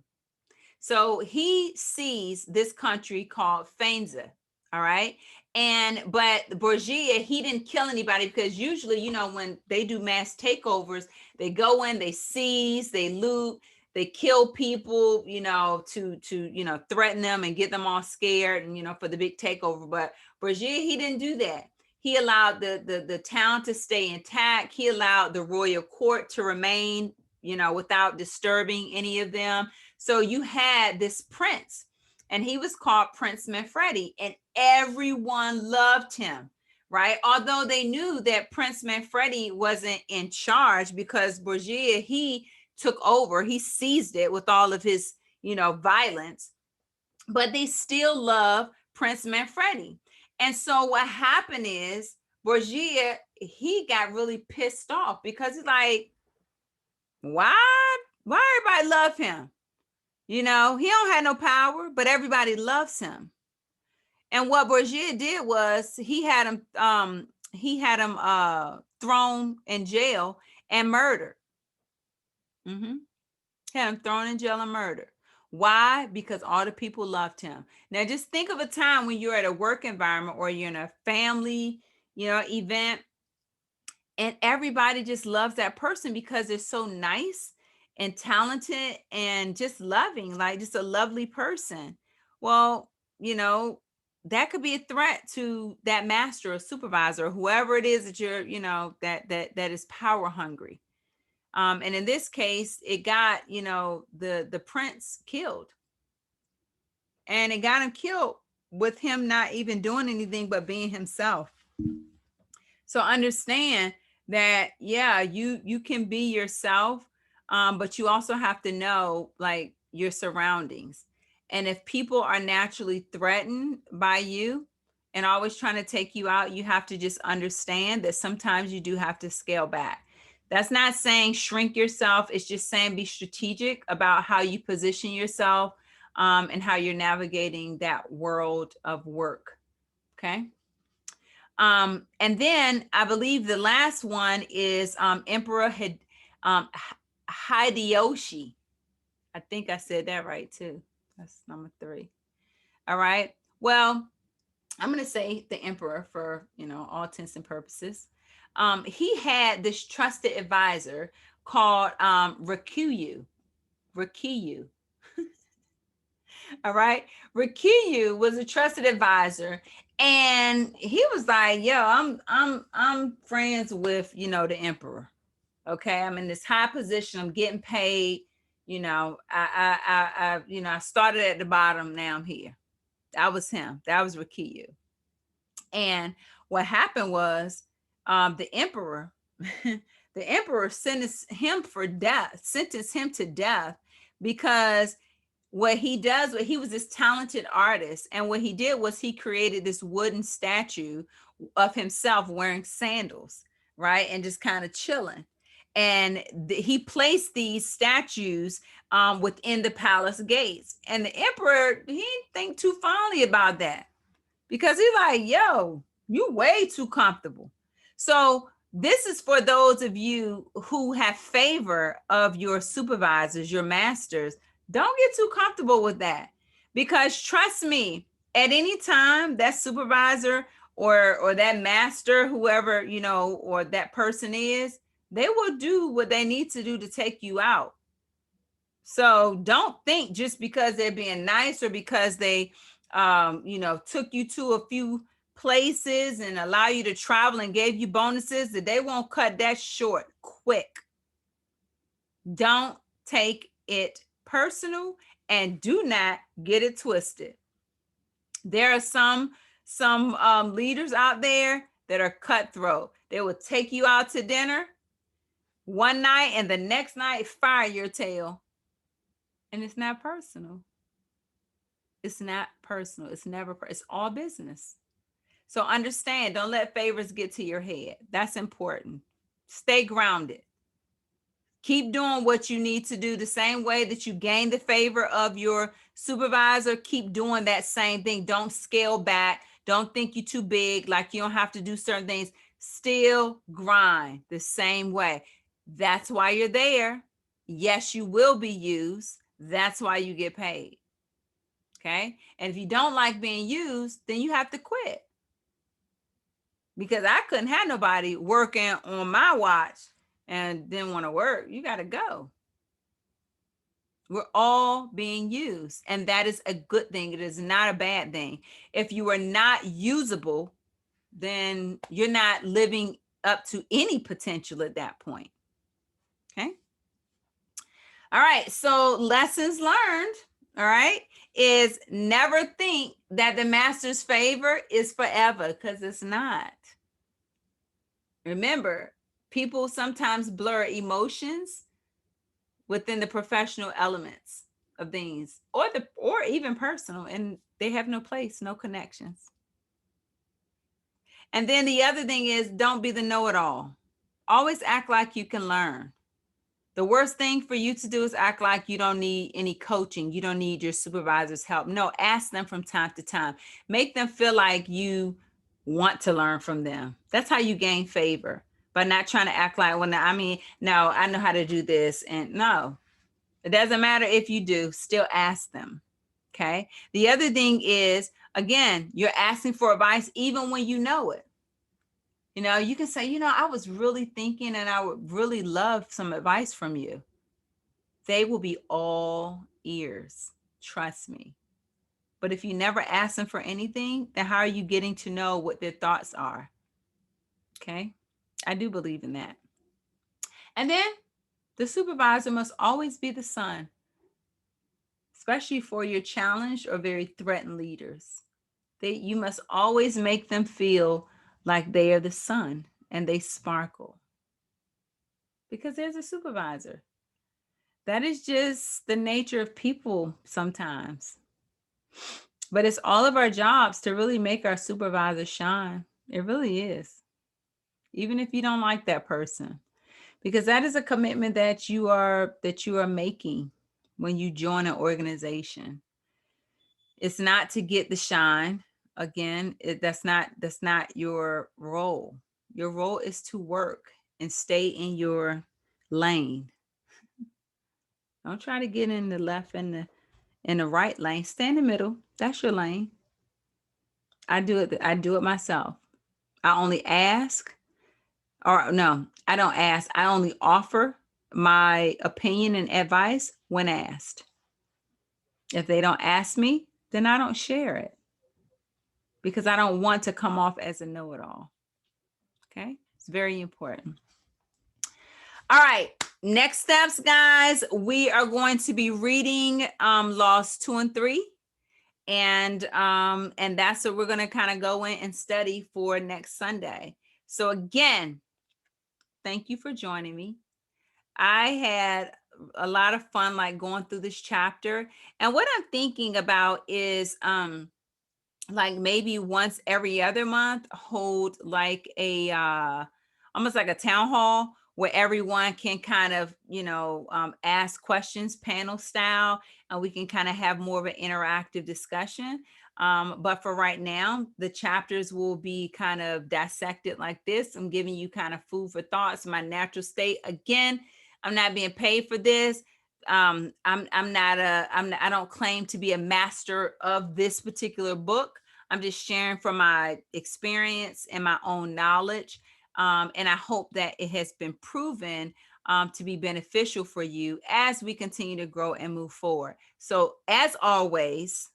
So he sees this country called Faenza. All right. But Borgia, he didn't kill anybody, because usually, when they do mass takeovers, they go in, they seize, they loot, they kill people, to threaten them and get them all scared and, for the big takeover. But Borgia, he didn't do that. He allowed the town to stay intact. He allowed the royal court to remain, without disturbing any of them. So you had this prince, and he was called Prince Manfredi, and everyone loved him, right? Although they knew that Prince Manfredi wasn't in charge, because Borgia, he took over, he seized it with all of his, violence, but they still love Prince Manfredi. And so what happened is Borgia, he got really pissed off, because he's like, why everybody love him? He don't have no power, but everybody loves him. And what Borgia did was he had him thrown in jail and murdered. Had him thrown in jail and murdered. Why? Because all the people loved him. Now just think of a time when you're at a work environment or you're in a family, event, and everybody just loves that person because they're so nice and talented and just loving, like just a lovely person. Well, that could be a threat to that master or supervisor or whoever it is that you're, that is power hungry. And in this case, it got, the prince killed, and it got him killed with him not even doing anything but being himself. So understand that, yeah, you can be yourself, but you also have to know, like, your surroundings. And if people are naturally threatened by you and always trying to take you out, you have to just understand that sometimes you do have to scale back. That's not saying shrink yourself. It's just saying be strategic about how you position yourself, and how you're navigating that world of work. Okay. And then I believe the last one is Emperor Hideyoshi. I think I said that right too. That's number 3. All right. Well, I'm going to say the emperor for, all intents and purposes. He had this trusted advisor called Rikuyu. Rikuyu. All right. Rikuyu was a trusted advisor, and he was like, yo, I'm friends with, the emperor. Okay. I'm in this high position. I'm getting paid. I started at the bottom. Now I'm here. That was him. That was Rikuyu. And what happened was, the emperor, the emperor sentenced him to death, because what he was this talented artist, and what he did was he created this wooden statue of himself wearing sandals, right, and just kind of chilling. And he placed these statues within the palace gates. And the emperor, he didn't think too fondly about that, because he's like, yo, you way too comfortable. So this is for those of you who have favor of your supervisors, your masters. Don't get too comfortable with that, because trust me, at any time that supervisor or that master, whoever, you know, or that person is, they will do what they need to do to take you out. So don't think just because they're being nice, or because they you know, took you to a few places and allow you to travel and gave you bonuses, that they won't cut that short quick. Don't take it personal, and do not get it twisted. There are some leaders out there that are cutthroat. They will take you out to dinner one night and the next night fire your tail. And it's not personal. It's not personal. It's never, it's all business. So understand, don't let favors get to your head. That's important. Stay grounded. Keep doing what you need to do the same way that you gain the favor of your supervisor. Keep doing that same thing. Don't scale back. Don't think you're too big, like you don't have to do certain things. Still grind the same way. That's why you're there. Yes, you will be used. That's why you get paid. Okay. And if you don't like being used, then you have to quit. Because I couldn't have nobody working on my watch and didn't want to work. You got to go. We're all being used, and that is a good thing. It is not a bad thing. If you are not usable, then you're not living up to any potential at that point. Okay. All right. So lessons learned, all right, is never think that the master's favor is forever, because it's not. Remember, people sometimes blur emotions within the professional elements of things, or even personal, and they have no place, no connections. And then the other thing is, don't be the know-it-all. Always act like you can learn. The worst thing for you to do is act like you don't need any coaching. You don't need your supervisor's help. No, ask them from time to time. Make them feel like you want to learn from them. That's how you gain favor, by not trying to act like, well, I mean, no, I know how to do this. And no, it doesn't matter if you do, still ask them. Okay. The other thing is, again, you're asking for advice even when you know it. You know, you can say, you know, I was really thinking and I would really love some advice from you. They will be all ears. Trust me. But if you never ask them for anything, then how are you getting to know what their thoughts are? Okay. I do believe in that. And then the supervisor must always be the sun, especially for your challenged or very threatened leaders. You must always make them feel like they are the sun and they sparkle, because there's a supervisor. That is just the nature of people sometimes. But it's all of our jobs to really make our supervisor shine. It really is. Even if you don't like that person, because that is a commitment that you are making when you join an organization. It's not to get the shine. Again, that's not your role. Your role is to work and stay in your lane. Don't try to get in the left and the right lane. Stay in the middle. That's your lane. I do it myself. I only ask, or no, I don't ask. I only offer my opinion and advice when asked. If they don't ask me, then I don't share it, because I don't want to come off as a know-it-all. Okay? It's very important. All right. Next steps, guys. We are going to be reading laws 2 and 3. And that's what we're going to kind of go in and study for next Sunday. So again, thank you for joining me. I had a lot of fun, like, going through this chapter. And what I'm thinking about is like maybe once every other month, hold like a almost like a town hall where everyone can kind of, ask questions panel style, and we can kind of have more of an interactive discussion. But for right now, the chapters will be kind of dissected like this. I'm giving you kind of food for thoughts, my natural state. Again, I'm not being paid for this. I don't claim to be a master of this particular book. I'm just sharing from my experience and my own knowledge. And I hope that it has been proven to be beneficial for you as we continue to grow and move forward. So as always,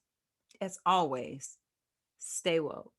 stay woke.